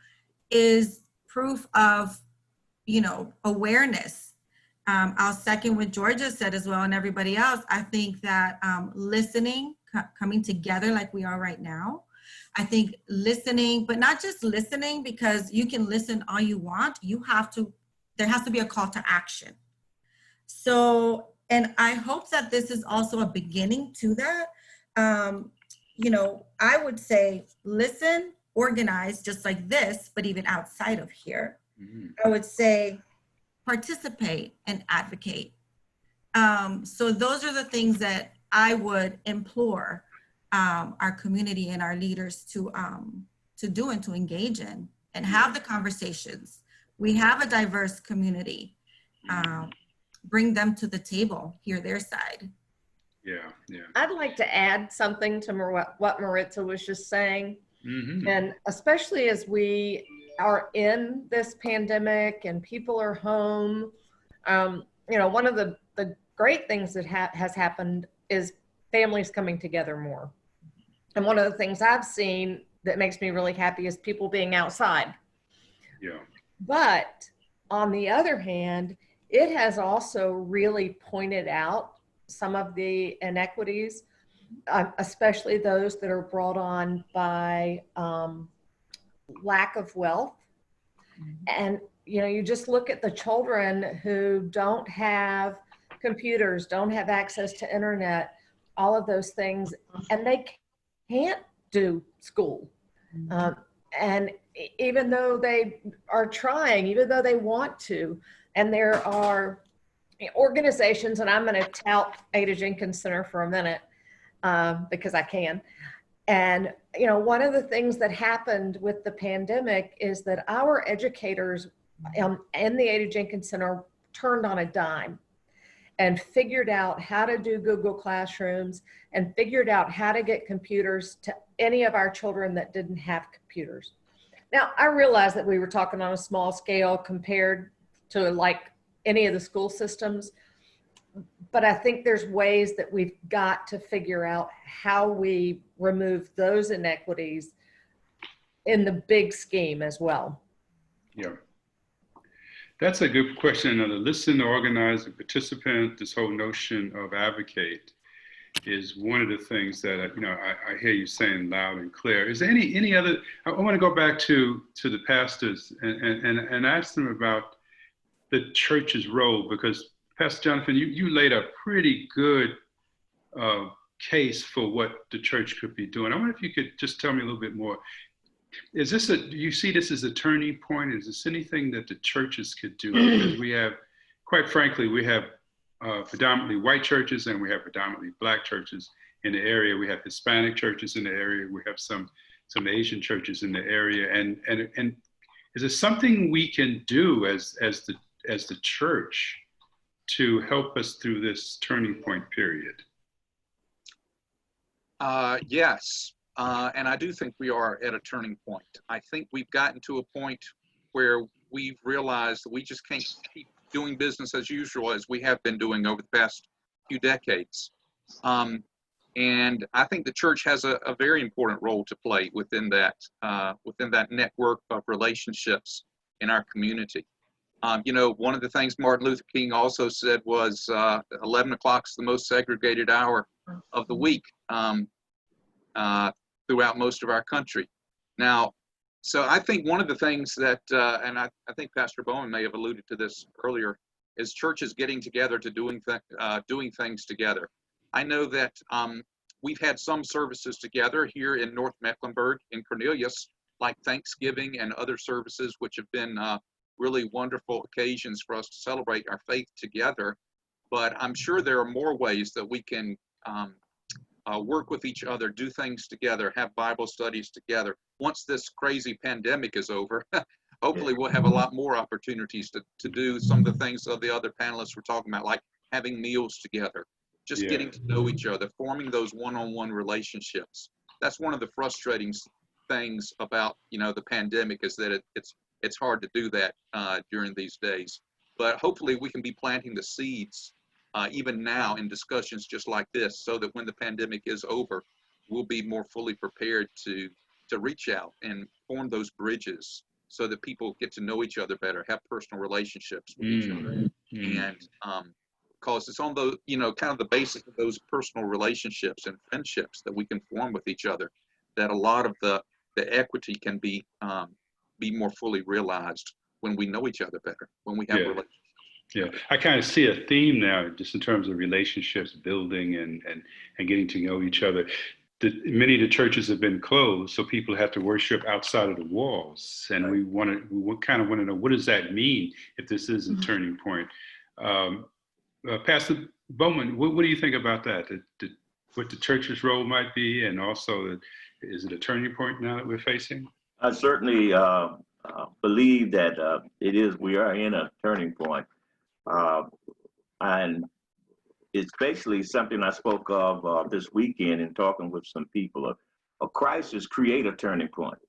is proof of, you know, awareness. I'll second what Georgia said as well, and everybody else. I think that listening, coming together like we are right now, I think listening, but not just listening, because you can listen all you want. There has to be a call to action. So, and I hope that this is also a beginning to that. You know, I would say listen, organize, just like this, but even outside of here. I would say participate and advocate. So those are the things that I would implore our community and our leaders to do and to engage in and have the conversations. We have a diverse community. Bring them to the table, hear their side. Yeah. I'd like to add something to what Maritza was just saying. And especially as we are in this pandemic and people are home, you know, one of the great things that has happened is families coming together more. And one of the things I've seen that makes me really happy is people being outside. Yeah. But on the other hand, it has also really pointed out some of the inequities, especially those that are brought on by lack of wealth. And, you know, you just look at the children who don't have computers, don't have access to internet, all of those things, and they can't do school. And even though they are trying, even though they want to, and there are organizations, and I'm going to tout Ada Jenkins Center for a minute because I can. And, you know, one of the things that happened with the pandemic is that our educators in the Ada Jenkins Center turned on a dime and figured out how to do Google Classrooms and figured out how to get computers to any of our children that didn't have computers. Now, I realize that we were talking on a small scale compared to like any of the school systems, but I think there's ways that we've got to figure out how we remove those inequities in the big scheme as well. Yeah. That's a good question. The listen, organize, and participant, this whole notion of advocate is one of the things that, you know, I hear you saying loud and clear. Is there any other, I want to go back to the pastors and ask them about the church's role, because Pastor Jonathan, you laid a pretty good case for what the church could be doing. I wonder if you could just tell me a little bit more. Do you see this as a turning point? Is this anything that the churches could do? Because we have, quite frankly, we have predominantly white churches and we have predominantly Black churches in the area. We have Hispanic churches in the area. We have some Asian churches in the area. And is there something we can do as the church to help us through this turning point period? Yes. And I do think we are at a turning point. I think we've gotten to a point where we've realized that we just can't keep doing business as usual as we have been doing over the past few decades. And I think the church has a very important role to play within that network of relationships in our community. You know, one of the things Martin Luther King also said was 11 o'clock is the most segregated hour of the week throughout most of our country. Now, so I think one of the things that, and I think Pastor Bowen may have alluded to this earlier, is churches getting together to doing things together. I know that we've had some services together here in North Mecklenburg, in Cornelius, like Thanksgiving and other services, which have been really wonderful occasions for us to celebrate our faith together. But I'm sure there are more ways that we can work with each other, do things together, have Bible studies together. Once this crazy pandemic is over, hopefully we'll have a lot more opportunities to do some of the things that the other panelists were talking about, like having meals together, just getting to know each other, forming those one-on-one relationships. That's one of the frustrating things about, you know, the pandemic, is that it's hard to do that during these days. But hopefully we can be planting the seeds even now in discussions just like this, so that when the pandemic is over, we'll be more fully prepared to reach out and form those bridges so that people get to know each other better, have personal relationships with each other. And because it's on those, you know, kind of the basis of those personal relationships and friendships that we can form with each other, that a lot of the equity can be more fully realized when we know each other better, when we have relationships. Yeah, I kind of see a theme now, just in terms of relationships building and getting to know each other. Many of the churches have been closed, so people have to worship outside of the walls. And we kind of want to know, what does that mean if this is a turning point? Pastor Bowman, what do you think about that? What the church's role might be, and also, is it a turning point now that we're facing? I certainly believe that we are in a turning point. And it's basically something I spoke of this weekend in talking with some people. A crisis creates a turning point.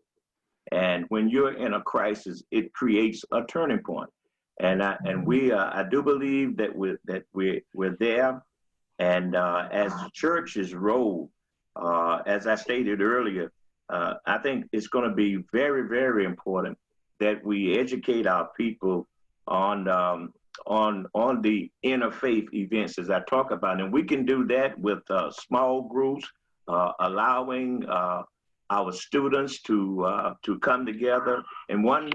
And when you're in a crisis, it creates a turning point. And I do believe that we're there. And as the church's role, as I stated earlier, I think it's going to be very, very important that we educate our people on the interfaith events as I talk about, and we can do that with small groups, allowing our students to come together. And one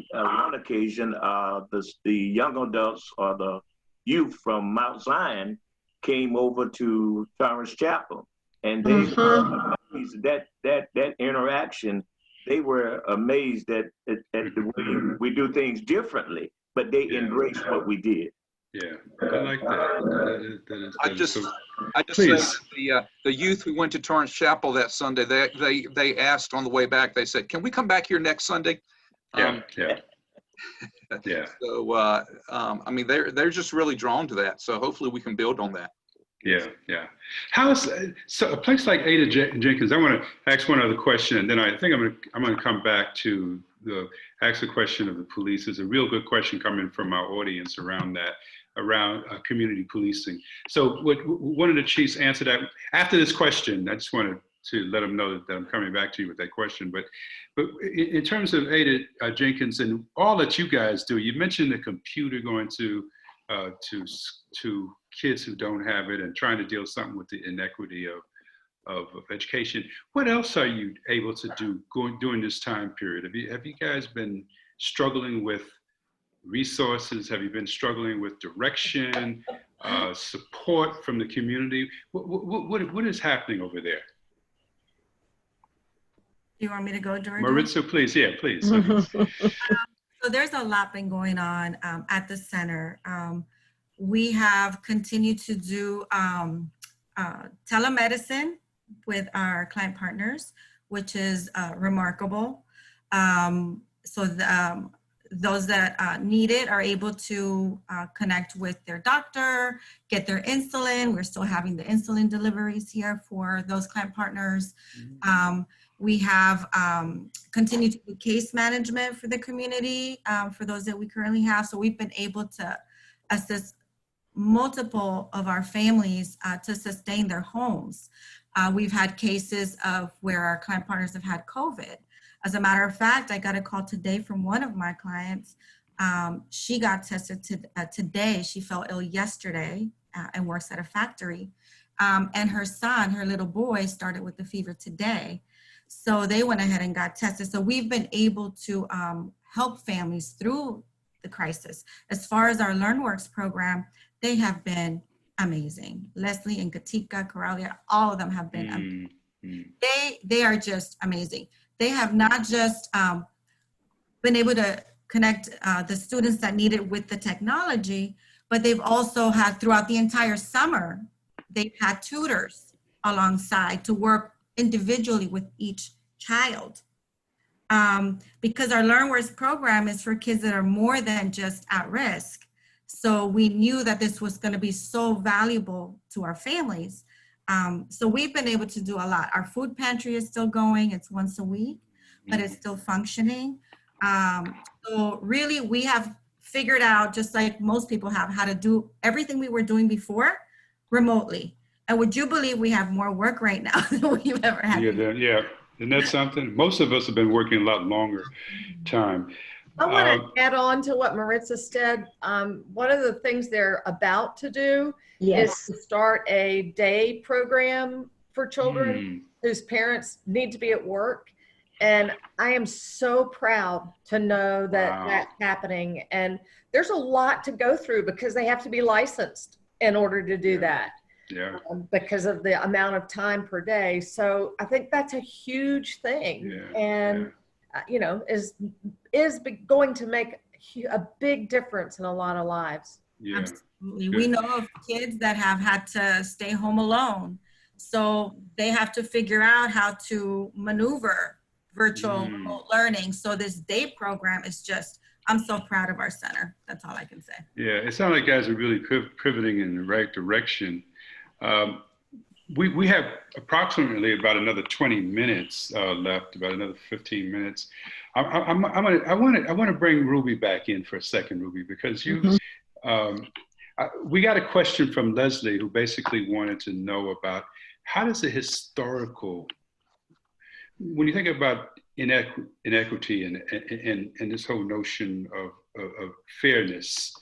occasion, the young adults or the youth from Mount Zion came over to Torrance Chapel, and they were amazed that interaction. They were amazed at the way we do things differently, but they embraced what we did. Yeah, I like that. I just Please. said the youth who went to Torrance Chapel that Sunday, they asked on the way back. They said, "Can we come back here next Sunday?" Yeah. So I mean, they're just really drawn to that. So hopefully we can build on that. Yeah. How's so a place like Ada Jenkins? I want to ask one other question, and then I think I'm going to come back to ask the question of the police. Is a real good question coming from our audience around community policing. So one of the chiefs answered that after this question. I just wanted to let them know that I'm coming back to you with that question. But in terms of Ada Jenkins and all that you guys do, you mentioned the computer going to kids who don't have it and trying to deal something with the inequity of education. What else are you able to do during this time period? Have you guys been struggling with resources? Have you been struggling with direction, support from the community? What is happening over there? You want me to go, Georgia? Maritza, please. Yeah, please. So there's a lot been going on at the center. We have continued to do telemedicine with our client partners, which is remarkable. So those that need it are able to connect with their doctor, get their insulin. We're still having the insulin deliveries here for those client partners. We have continued to do case management for the community for those that we currently have. So we've been able to assist multiple of our families to sustain their homes. We've had cases of where our client partners have had COVID. As a matter of fact, I got a call today from one of my clients. She got tested today. She fell ill yesterday and works at a factory. And her son, her little boy, started with the fever today. So they went ahead and got tested. So we've been able to help families through the crisis. As far as our LearnWorks program, they have been amazing. Leslie and Katika, Coralia, all of them have been amazing. They are just amazing. They have not just been able to connect the students that need it with the technology, but they've also had throughout the entire summer, they've had tutors alongside to work individually with each child. Because our LearnWorks program is for kids that are more than just at risk. So we knew that this was going to be so valuable to our families. So we've been able to do a lot. Our food pantry is still going. It's once a week, but it's still functioning. So really we have figured out, just like most people have, how to do everything we were doing before remotely. And would you believe we have more work right now than we've ever had? Yeah. Isn't that something? Most of us have been working a lot longer time. I want to add on to what Maritza said. One of the things they're about to do is to start a day program for children whose parents need to be at work. And I am so proud to know that that's happening. And there's a lot to go through because they have to be licensed in order to do that. Yeah. Because of the amount of time per day. So I think that's a huge thing. And you know, is going to make a big difference in a lot of lives. Absolutely. We know of kids that have had to stay home alone. So they have to figure out how to maneuver virtual learning. So this day program is just, I'm so proud of our center. That's all I can say. Yeah, it sounds like guys are really pivoting in the right direction. We have approximately about another 20 minutes left, about another 15 minutes. I want to bring Ruby back in for a second, Ruby, because you, I We got a question from Leslie, who basically wanted to know about how does the historical, when you think about inequity and this whole notion of fairness,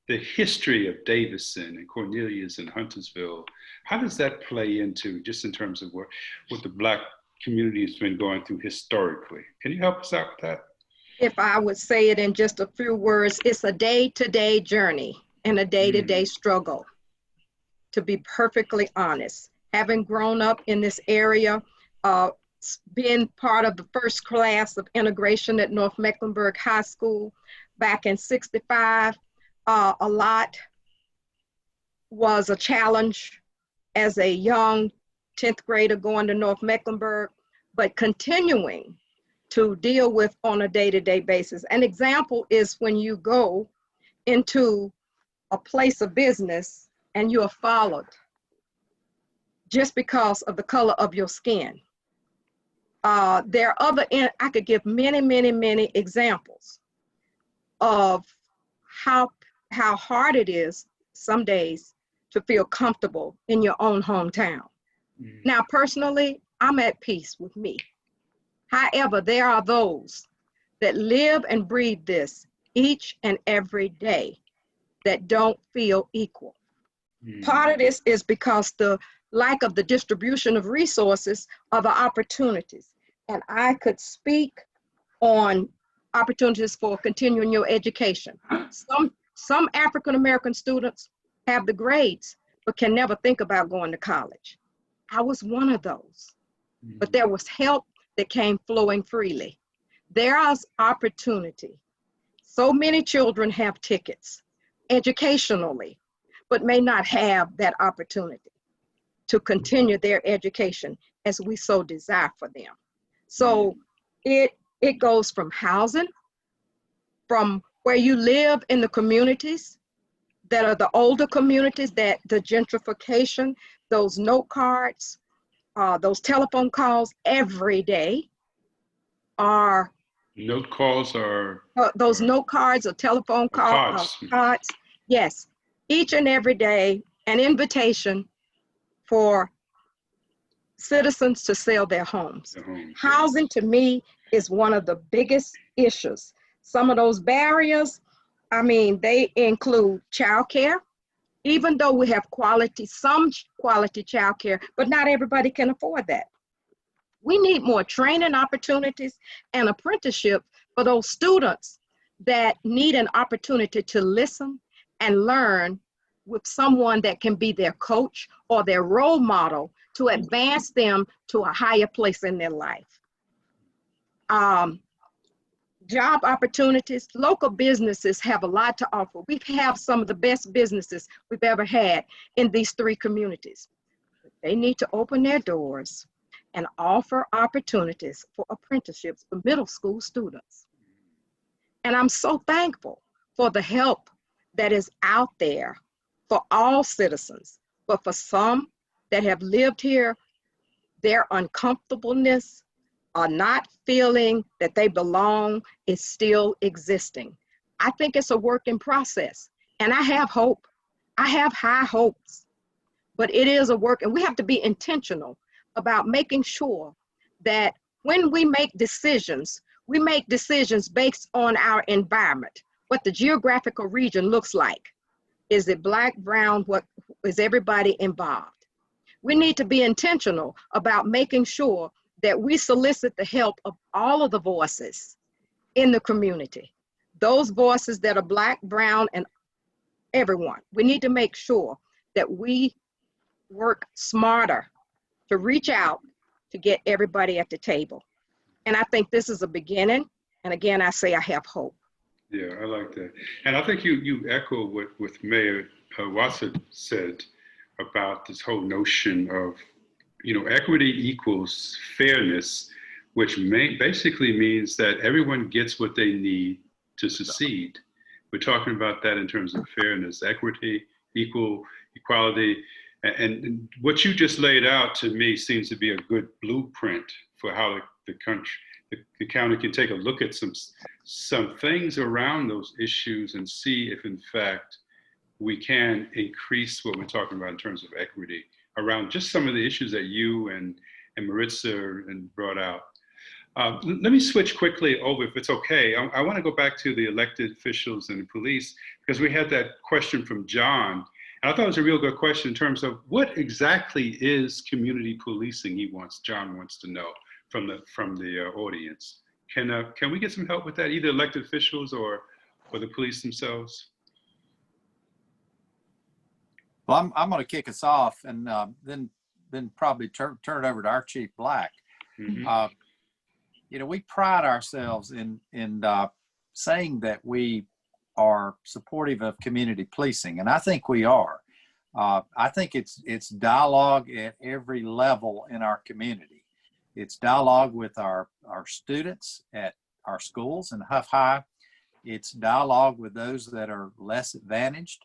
the history of Davison and Cornelius and Huntersville, how does that play into, just in terms of what the Black community has been going through historically? Can you help us out with that? If I would say it in just a few words, it's a day-to-day journey and a day-to-day struggle, to be perfectly honest. Having grown up in this area, being part of the first class of integration at North Mecklenburg High School back in '65, a lot was a challenge as a young 10th grader going to North Mecklenburg, but continuing to deal with on a day-to-day basis. An example is when you go into a place of business and you are followed just because of the color of your skin. There are other, I could give many examples of how hard it is some days to feel comfortable in your own hometown. Now, personally, I'm at peace with me. However, there are those that live and breathe this each and every day that don't feel equal. Part of this is because the lack of the distribution of resources or the opportunities. And I could speak on opportunities for continuing your education. Some African-American students have the grades, but can never think about going to college. I was one of those, but there was help that came flowing freely. There is opportunity. So many children have tickets educationally, but may not have that opportunity to continue their education as we so desire for them. So it goes from housing, from where you live in the communities that are the older communities, that the gentrification, those note cards, those telephone calls every day are. Note calls are? Those note cards or telephone calls. Cards. Yes, each and every day, an invitation for citizens to sell their homes. Housing to me is one of the biggest issues. Some of those barriers, I mean, they include childcare. Even though we have some quality childcare, but not everybody can afford that. We need more training opportunities and apprenticeship for those students that need an opportunity to listen and learn with someone that can be their coach or their role model to advance them to a higher place in their life. Job opportunities, local businesses have a lot to offer. We have some of the best businesses we've ever had in these 3 communities. They need to open their doors and offer opportunities for apprenticeships for middle school students. And I'm so thankful for the help that is out there for all citizens, but for some that have lived here, their uncomfortableness or not feeling that they belong is still existing. I think it's a work in process, and I have hope. I have high hopes, but it is a work, and we have to be intentional about making sure that when we make decisions based on our environment, what the geographical region looks like. Is it Black, brown, what is everybody involved? We need to be intentional about making sure that we solicit the help of all of the voices in the community. Those voices that are Black, brown, and everyone. We need to make sure that we work smarter to reach out to get everybody at the table. And I think this is a beginning. And again, I say I have hope. Yeah, I like that. And I think you echo what Mayor Watson said about this whole notion of, equity equals fairness, which basically means that everyone gets what they need to succeed. We're talking about that in terms of fairness, equity, equality. And what you just laid out to me seems to be a good blueprint for how the county can take a look at some things around those issues and see if in fact we can increase what we're talking about in terms of equity around just some of the issues that you and Maritza brought out. Let me switch quickly over, if it's okay. I want to go back to the elected officials and the police, because we had that question from John. And I thought it was a real good question in terms of what exactly is community policing. John wants to know from the audience. Can we get some help with that, either elected officials or the police themselves? Well, I'm going to kick us off, and then probably turn it over to our Chief Black. Mm-hmm. We pride ourselves in saying that we are supportive of community policing, and I think we are. I think it's dialogue at every level in our community. It's dialogue with our students at our schools in Huff High. It's dialogue with those that are less advantaged,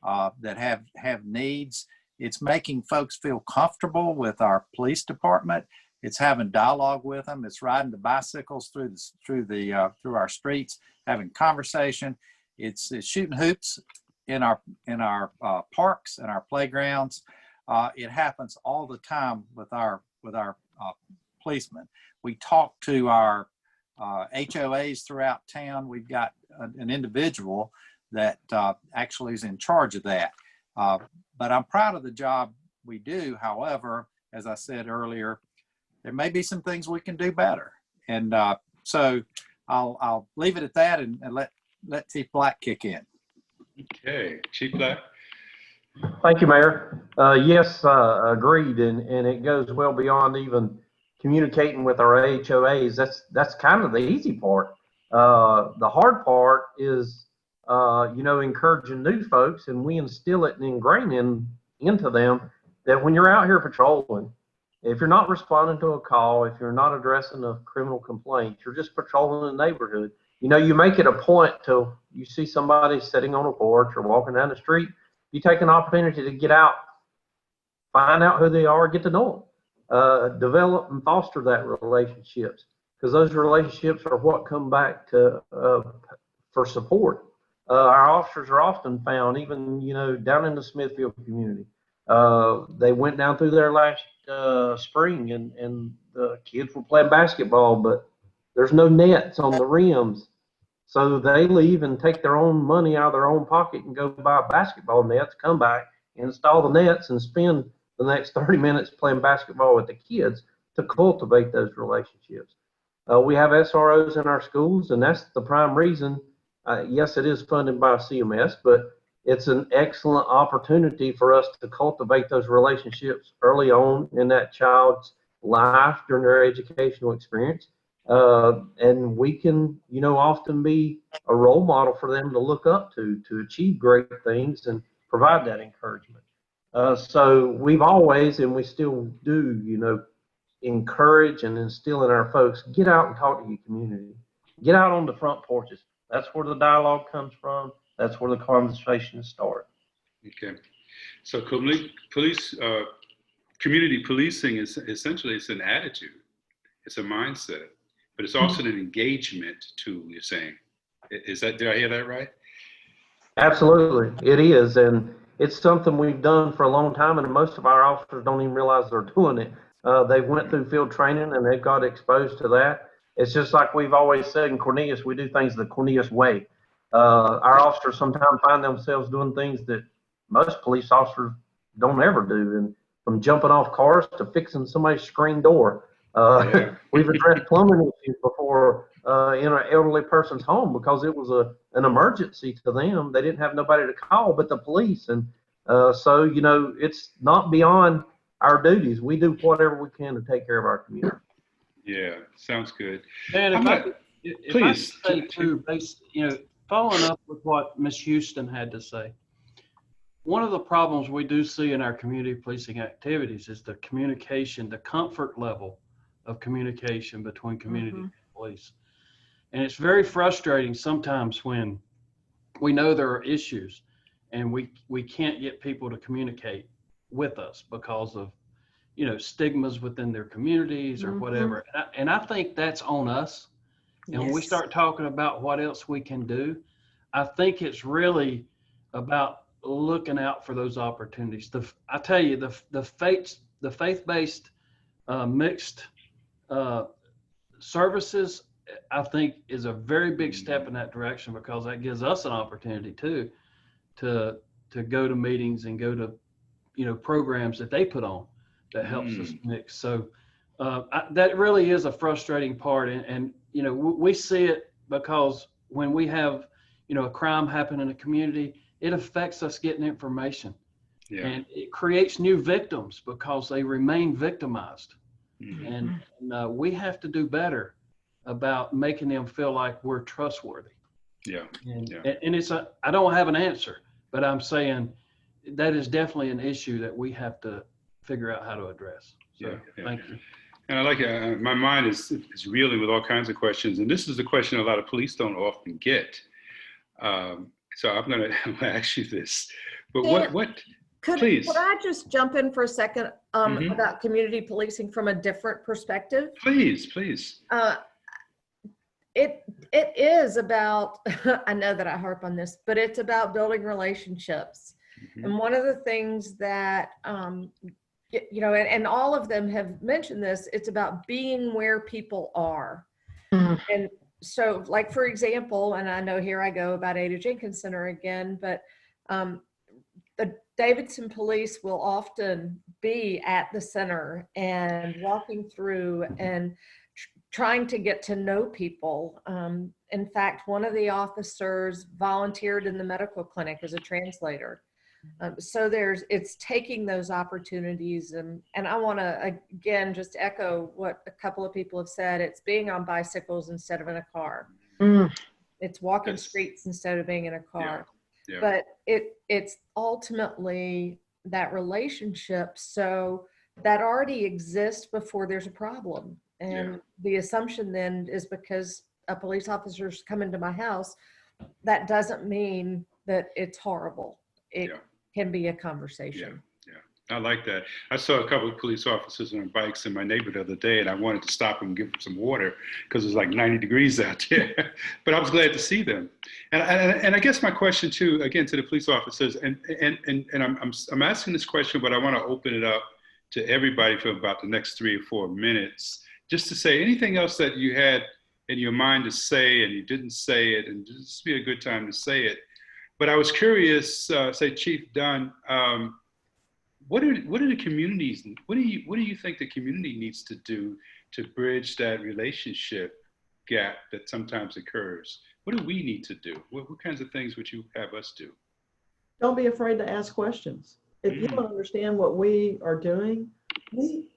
that have needs. It's making folks feel comfortable with our police department. It's having dialogue with them. It's riding the bicycles through our streets, having conversation. It's shooting hoops in our parks and our playgrounds. It happens all the time with our policemen. We talk to our HOAs throughout town. We've got an individual that actually is in charge of that. But I'm proud of the job we do. However, as I said earlier, there may be some things we can do better. And so I'll leave it at that and let Chief Black kick in. Okay, Chief Black. Thank you, Mayor. Yes, agreed, and it goes well beyond even communicating with our HOAs. That's kind of the easy part. The hard part is, encouraging new folks, and we instill it and ingrain into them that when you're out here patrolling, if you're not responding to a call, if you're not addressing a criminal complaint, you're just patrolling the neighborhood. You make it a point till you see somebody sitting on a porch or walking down the street, you take an opportunity to get out, find out who they are, get to know them, develop and foster that relationships, because those relationships are what come back to for support. Our officers are often found, even down in the Smithfield community. They went down through there last spring, and the kids were playing basketball, but there's no nets on the rims. So they leave and take their own money out of their own pocket and go buy basketball nets, come back, install the nets, and spend the next 30 minutes playing basketball with the kids to cultivate those relationships. We have SROs in our schools, and that's the prime reason. Yes, it is funded by CMS, but it's an excellent opportunity for us to cultivate those relationships early on in that child's life during their educational experience. And we can, often be a role model for them to look up to achieve great things and provide that encouragement. So we've always, and we still do, encourage and instill in our folks, get out and talk to your community. Get out on the front porches. That's where the dialogue comes from. That's where the conversation starts. Okay. So community policing is essentially, it's an attitude. It's a mindset, but it's also an engagement tool, you're saying. Did I hear that right? Absolutely, it is. And it's something we've done for a long time, and most of our officers don't even realize they're doing it. They went through field training and they've got exposed to that. It's just like we've always said in Cornelius, we do things the Cornelius way. Our officers sometimes find themselves doing things that most police officers don't ever do, and from jumping off cars to fixing somebody's screen door. We've addressed plumbing issues before in an elderly person's home because it was an emergency to them. They didn't have nobody to call but the police. And so, it's not beyond our duties. We do whatever we can to take care of our community. Yeah, sounds good. Dan, if I could say too, following up with what Ms. Houston had to say, one of the problems we do see in our community policing activities is the communication, the comfort level of communication between community and police. And it's very frustrating sometimes when we know there are issues and we can't get people to communicate with us because of stigmas within their communities or whatever. And I think that's on us. And when we start talking about what else we can do, I think it's really about looking out for those opportunities. I tell you, the faith-based mixed services, I think, is a very big step in that direction, because that gives us an opportunity too to go to meetings and go to, you know, programs that they put on that helps us mix. So that really is a frustrating part, and you know, we see it because when we have, you know, a crime happen in a community, it affects us getting information. Yeah. And it creates new victims because they remain victimized. And we have to do better about making them feel like we're trustworthy. Yeah. And it's I don't have an answer, but I'm saying that is definitely an issue that we have to figure out how to address. So thank you. And I like it. My mind is reeling with all kinds of questions. And this is a question a lot of police don't often get. So I'm going to ask you this. But please. Could I just jump in for a second about community policing from a different perspective? Please. It is about, I know that I harp on this, but it's about building relationships. And one of the things that, you know, and all of them have mentioned this, it's about being where people are. And so, like, for example, and I know here I go about Ada Jenkins Center again, but the Davidson police will often be at the center and walking through and trying to get to know people. In fact, one of the officers volunteered in the medical clinic as a translator. So it's taking those opportunities, and I want to again just echo what a couple of people have said. It's being on bicycles instead of in a car. It's walking streets instead of being in a car. But it's ultimately that relationship, so that already exists before there's a problem. And the assumption then is because a police officer's come into my house, that doesn't mean that it's horrible. It can be a conversation. I like that. I saw a couple of police officers on bikes in my neighborhood the other day, and I wanted to stop them and give them some water because it was like 90 degrees out there. But I was glad to see them. And I guess my question too, again, to the police officers, and I'm asking this question, but I want to open it up to everybody for about the next 3 or 4 minutes, just to say anything else that you had in your mind to say and you didn't say it, and just be a good time to say it. But I was curious, say Chief Dunn, what are the communities? What do you think the community needs to do to bridge that relationship gap that sometimes occurs? What do we need to do? What kinds of things would you have us do? Don't be afraid to ask questions. If you don't understand what we are doing,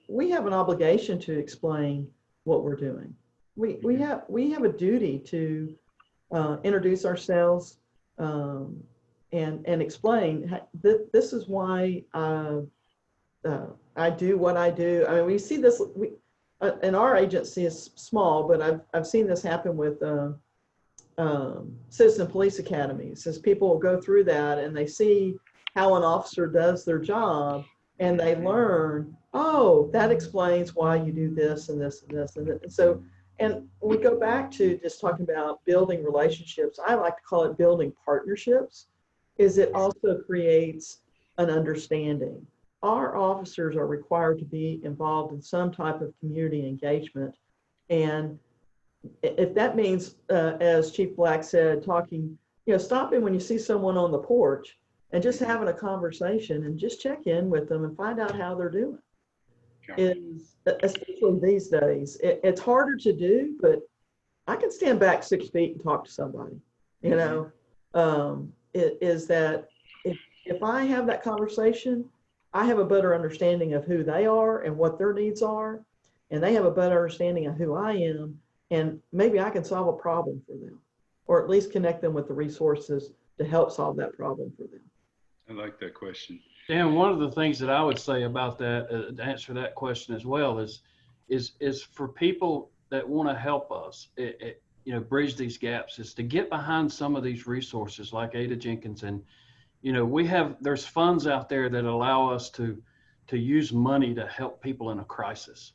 we have an obligation to explain what we're doing. We have a duty to introduce ourselves. And explain this is why I do what I do. I mean, we see this. And our agency is small, but I've seen this happen with citizen police academies. As people go through that and they see how an officer does their job, and they learn, oh, that explains why you do this and this and this and this. And so. And we go back to just talking about building relationships. I like to call it building partnerships, is it also creates an understanding. Our officers are required to be involved in some type of community engagement. And if that means, as Chief Black said, talking, stopping when you see someone on the porch and just having a conversation and just check in with them and find out how they're doing. Is, especially these days, it's harder to do, but I can stand back 6 feet and talk to somebody. It is that if I have that conversation, I have a better understanding of who they are and what their needs are, and they have a better understanding of who I am, and maybe I can solve a problem for them, or at least connect them with the resources to help solve that problem for them. I like that question. Dan, one of the things that I would say about that, to answer that question as well, is for people that want to help us, bridge these gaps, is to get behind some of these resources like Ada Jenkins. And, there's funds out there that allow us to use money to help people in a crisis.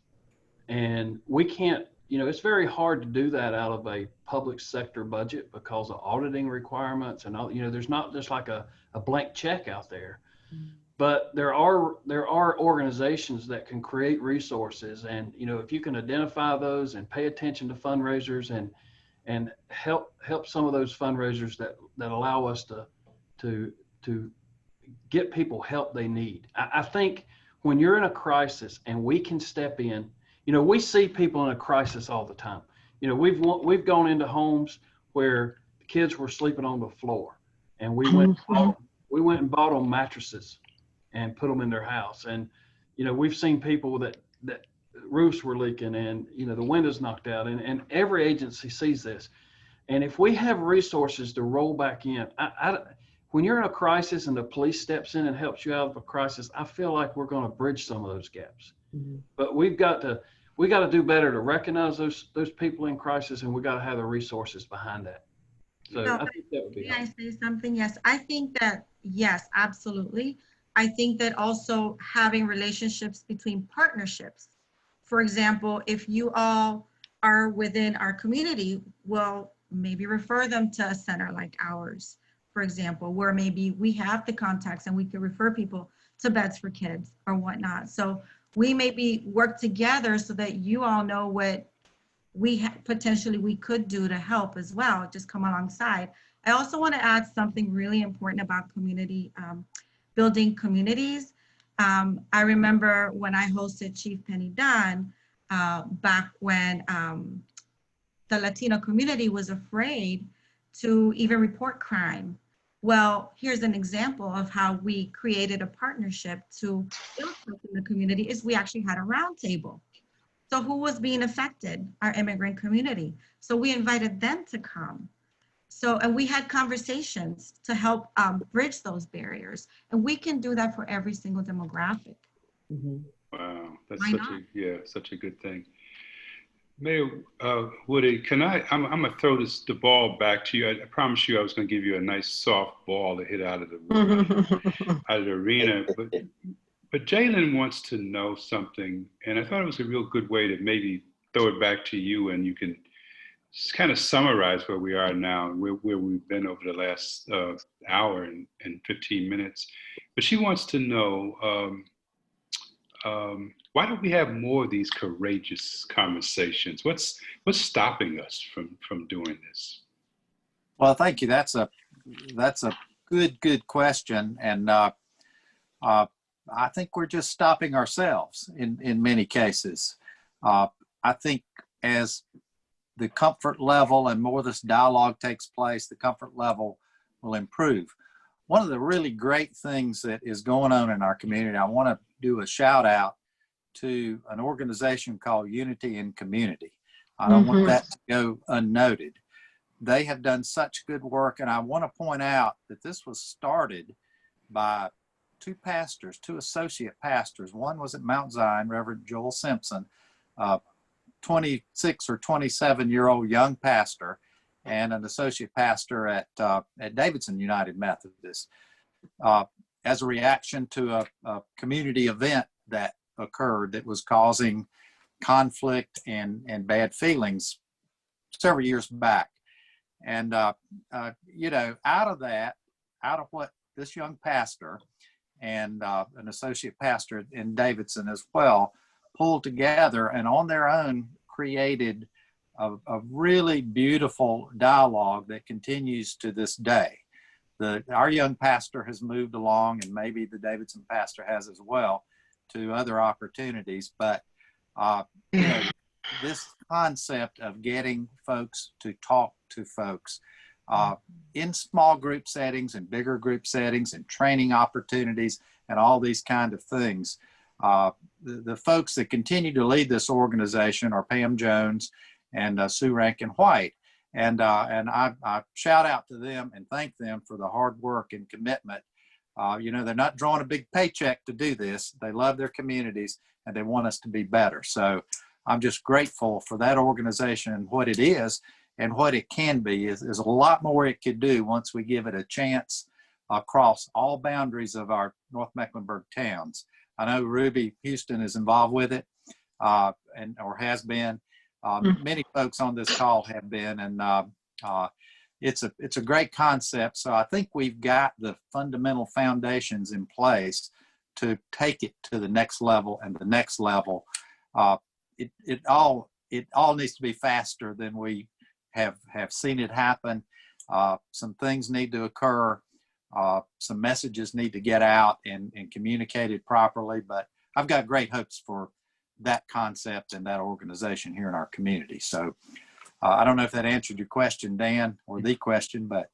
And we can't you know, it's very hard to do that out of a public sector budget because of auditing requirements and all, you know, there's not just like a blank check out there. But there are organizations that can create resources, and you know, if you can identify those and pay attention to fundraisers and help some of those fundraisers that allow us to get people help they need. I think when you're in a crisis and we can step in, you know, we see people in a crisis all the time. You know, we've gone into homes where the kids were sleeping on the floor, and we went and bought them mattresses and put them in their house. And, you know, we've seen people that roofs were leaking and, you know, the windows knocked out, and every agency sees this. And if we have resources to roll back in, when you're in a crisis and the police steps in and helps you out of a crisis, I feel like we're going to bridge some of those gaps. But we got to do better to recognize those people in crisis, and we got to have the resources behind that. So I think that would be helpful. Can I say something? Yes, I think that, yes, absolutely. I think that also having relationships between partnerships. For example, if you all are within our community, well, maybe refer them to a center like ours, for example, where maybe we have the contacts and we can refer people to Beds for Kids or whatnot. So we maybe work together so that you all know what we potentially we could do to help as well, just come alongside. I also want to add something really important about community, building communities. I remember when I hosted Chief Penny Dunn back when the Latino community was afraid to even report crime. Well, here's an example of how we created a partnership to build trust in the community is we actually had a roundtable. So who was being affected? Our immigrant community. So we invited them to come. So, and we had conversations to help bridge those barriers. And we can do that for every single demographic. Wow, that's such a good thing. Mayor Woody, I'm gonna throw the ball back to you. I promised you I was gonna give you a nice soft ball to hit out of the arena, but Jalen wants to know something, and I thought it was a real good way to maybe throw it back to you, and you can just kind of summarize where we are now and where we've been over the last hour and 15 minutes. But she wants to know, why don't we have more of these courageous conversations? What's stopping us from doing this? Well, thank you. That's a good question, and I think we're just stopping ourselves in many cases. I think as the comfort level and more of this dialogue takes place, the comfort level will improve. One of the really great things that is going on in our community, I want to do a shout out to an organization called Unity in Community. I don't want that to go unnoted. They have done such good work, and I want to point out that this was started by two associate pastors. One was at Mount Zion, Reverend Joel Simpson, 26 or 27-year-old young pastor, and an associate pastor at Davidson United Methodist, as a reaction to a community event that occurred that was causing conflict and bad feelings several years back. And, you know, out of what this young pastor and an associate pastor in Davidson as well pulled together and on their own created a really beautiful dialogue that continues to this day. Our young pastor has moved along, and maybe the Davidson pastor has as well, to other opportunities. But you know, this concept of getting folks to talk to folks in small group settings and bigger group settings and training opportunities and all these kind of things. The folks that continue to lead this organization are Pam Jones and Sue Rankin White. And I shout out to them and thank them for the hard work and commitment. You know, they're not drawing a big paycheck to do this. They love their communities and they want us to be better. So I'm just grateful for that organization and what it is and what it can be. Is a lot more it could do once we give it a chance across all boundaries of our North Mecklenburg towns. I know Ruby Houston is involved with it or has been. Many folks on this call have been, and it's a great concept. So I think we've got the fundamental foundations in place to take it to the next level and the next level. It all needs to be faster than we have seen it happen. Some things need to occur. Some messages need to get out and communicated properly. But I've got great hopes for that concept and that organization here in our community. So I don't know if that answered your question, Dan, or the question, but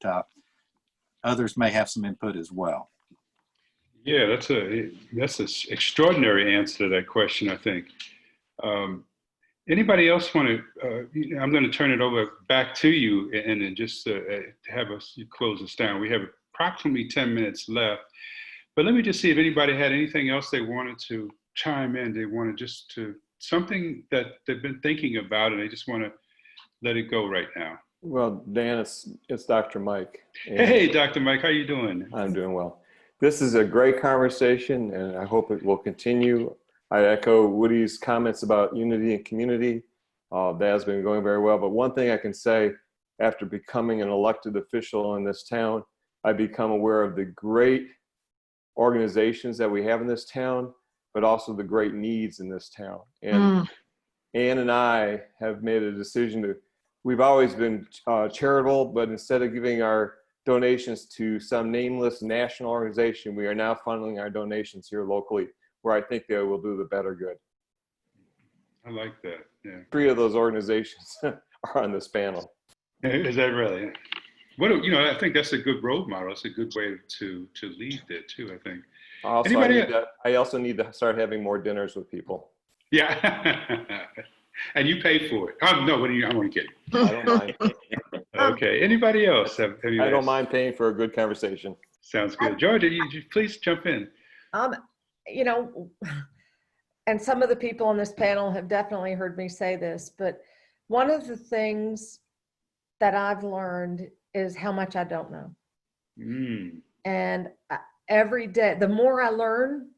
others may have some input as well. Yeah, that's an extraordinary answer to that question, I think. Anybody else want to, I'm going to turn it over back to you and then just have us close this down. We have approximately 10 minutes left, but let me just see if anybody had anything else they wanted to chime in. They wanted just to, something that they've been thinking about and they just want to let it go right now. Well, Dan, it's Dr. Mike. Hey, Dr. Mike, how you doing? I'm doing well. This is a great conversation and I hope it will continue. I echo Woody's comments about unity and community. That has been going very well. But one thing I can say, after becoming an elected official in this town, I become aware of the great organizations that we have in this town, but also the great needs in this town. And Ann and I have made a decision to, we've always been charitable, but instead of giving our donations to some nameless national organization, we are now funneling our donations here locally, where I think they will do the better good. I like that, yeah. 3 of those organizations are on this panel. Is that really? What, I think that's a good role model. It's a good way to lead there too, I think. Also, I also need to start having more dinners with people. Yeah, and you pay for it. No, I'm only kidding. I don't mind. Okay, anybody else? Have you I don't mind paying for a good conversation. Sounds good. Georgia, you please jump in. And some of the people on this panel have definitely heard me say this, but one of the things that I've learned is how much I don't know. And every day, the more I learn,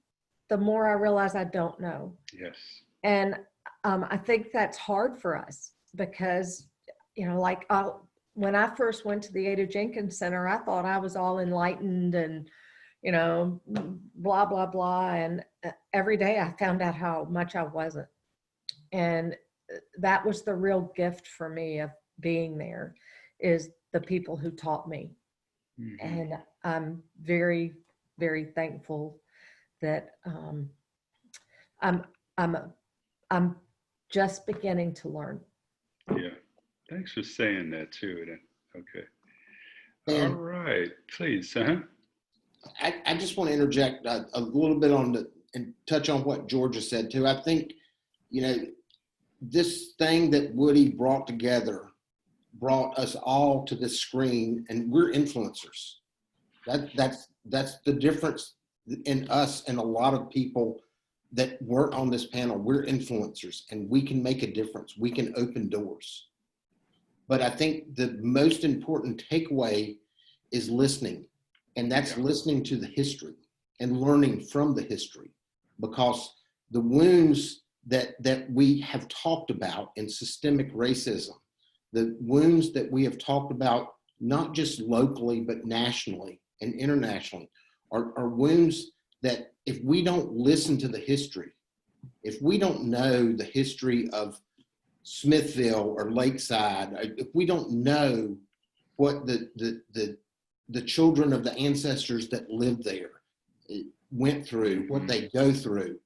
the more I realize I don't know. Yes. And I think that's hard for us because, when I first went to the Ada Jenkins Center, I thought I was all enlightened and, blah, blah, blah. And every day I found out how much I wasn't. And that was the real gift for me of being there, is the people who taught me. And I'm very, very thankful that I'm just beginning to learn. Yeah, thanks for saying that too. Okay. And all right, please. I just want to interject a little bit and touch on what Georgia said too. I think, this thing that Woody brought together brought us all to the screen, and we're influencers. That's the difference in us and a lot of people that weren't on this panel. We're influencers and we can make a difference. We can open doors. But I think the most important takeaway is listening, and that's listening to the history and learning from the history, because the wounds that we have talked about in systemic racism, the wounds that we have talked about, not just locally, but nationally and internationally, are wounds that if we don't listen to the history, if we don't know the history of Smithville or Lakeside, if we don't know what the children of the ancestors that lived there went through, what they go through,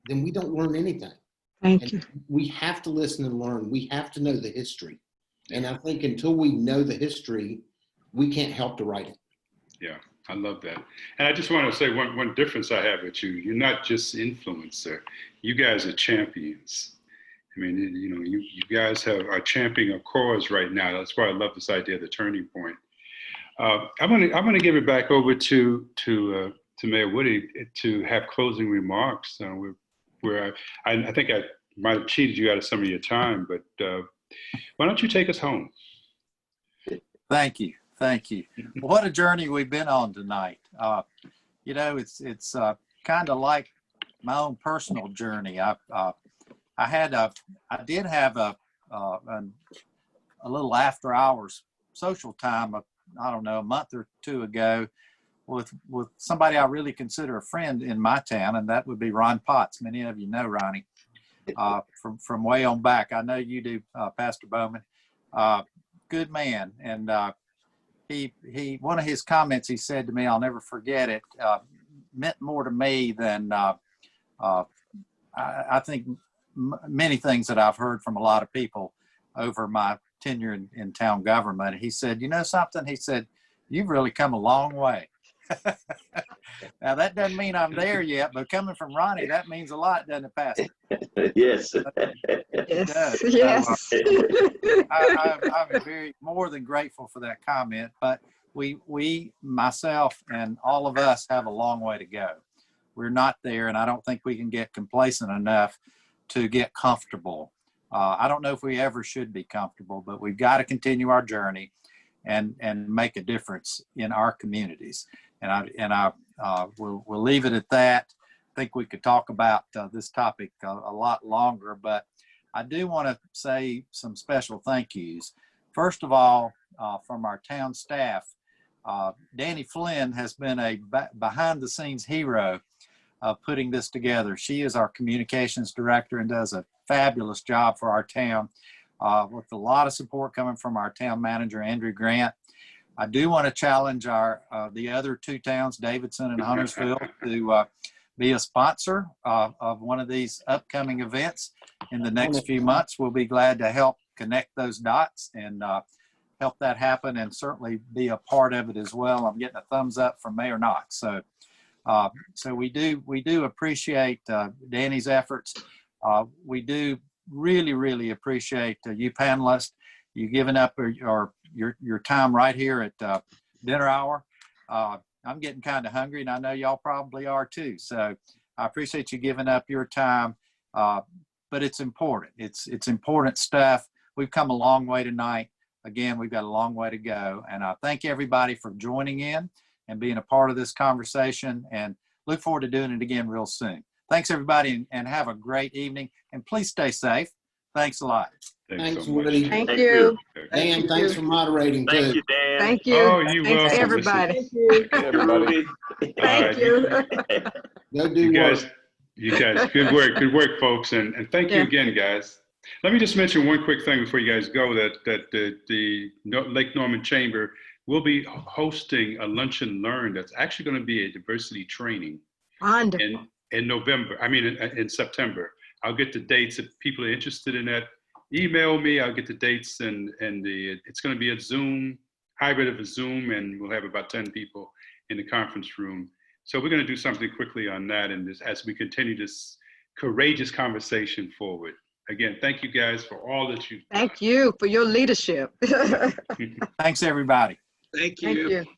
then we don't learn anything. Thank you. We have to listen and learn. We have to know the history. And I think until we know the history, we can't help to write it. Yeah, I love that. And I just want to say one difference I have with you. You're not just influencer. You guys are champions. I mean, you guys are championing a cause right now. That's why I love this idea of the turning point. I'm gonna give it back over to Mayor Woody to have closing remarks. I think I might have cheated you out of some of your time, but why don't you take us home? Thank you. What a journey we've been on tonight. It's kind of like my own personal journey. I did have a a little after hours social time, I don't know, a month or two ago with somebody I really consider a friend in my town, and that would be Ron Potts. Many of you know Ronnie from way on back. I know you do, Pastor Bowman. Good man. And he one of his comments he said to me, I'll never forget it, meant more to me than I think many things that I've heard from a lot of people over my tenure in town government. He said, you know something? He said, you've really come a long way. Now, that doesn't mean I'm there yet, but coming from Ronnie, that means a lot, doesn't it, Pastor? Yes. It does. Yes. So, I'm very more than grateful for that comment, but we, myself and all of us, have a long way to go. We're not there, and I don't think we can get complacent enough to get comfortable. I don't know if we ever should be comfortable, but we've got to continue our journey and make a difference in our communities. And we'll leave it at that. I think we could talk about this topic a lot longer, but I do want to say some special thank yous. First of all, from our town staff, Danny Flynn has been a behind-the-scenes hero putting this together. She is our communications director and does a fabulous job for our town with a lot of support coming from our town manager, Andrew Grant. I do want to challenge the other two towns, Davidson and Huntersville, to be a sponsor of one of these upcoming events in the next few months. We'll be glad to help connect those dots and help that happen, and certainly be a part of it as well. I'm getting a thumbs up from Mayor Knox. So we do appreciate Danny's efforts. We do really appreciate you panelists, you giving up your time right here at dinner hour. I'm getting kind of hungry, and I know y'all probably are too. So I appreciate you giving up your time, but it's important. It's important stuff. We've come a long way tonight. Again, we've got a long way to go, and I thank everybody for joining in and being a part of this conversation, and look forward to doing it again real soon. Thanks, everybody, and have a great evening, and please stay safe. Thanks a lot. Thanks, so much. Woody. Thank you. Dan, thanks for moderating too. Thank you, Dan. Thank you. Oh, you're Thanks, welcome. everybody. Thank you. Everybody. Thank you. Go do You work. guys, good work, folks, and thank you again, guys. Let me just mention one quick thing before you guys go, that the Lake Norman Chamber will be hosting a lunch and learn that's actually going to be a diversity training Wonderful. in November. I mean, in September. I'll get the dates if people are interested in that. Email me. I'll get the dates, and it's going to be a Zoom, hybrid of a Zoom, and we'll have about 10 people in the conference room. So we're going to do something quickly on that, and as we continue this courageous conversation forward. Again, thank you guys for all that you've done. Thank you for your leadership. Thanks, everybody. Thank you. Thank you.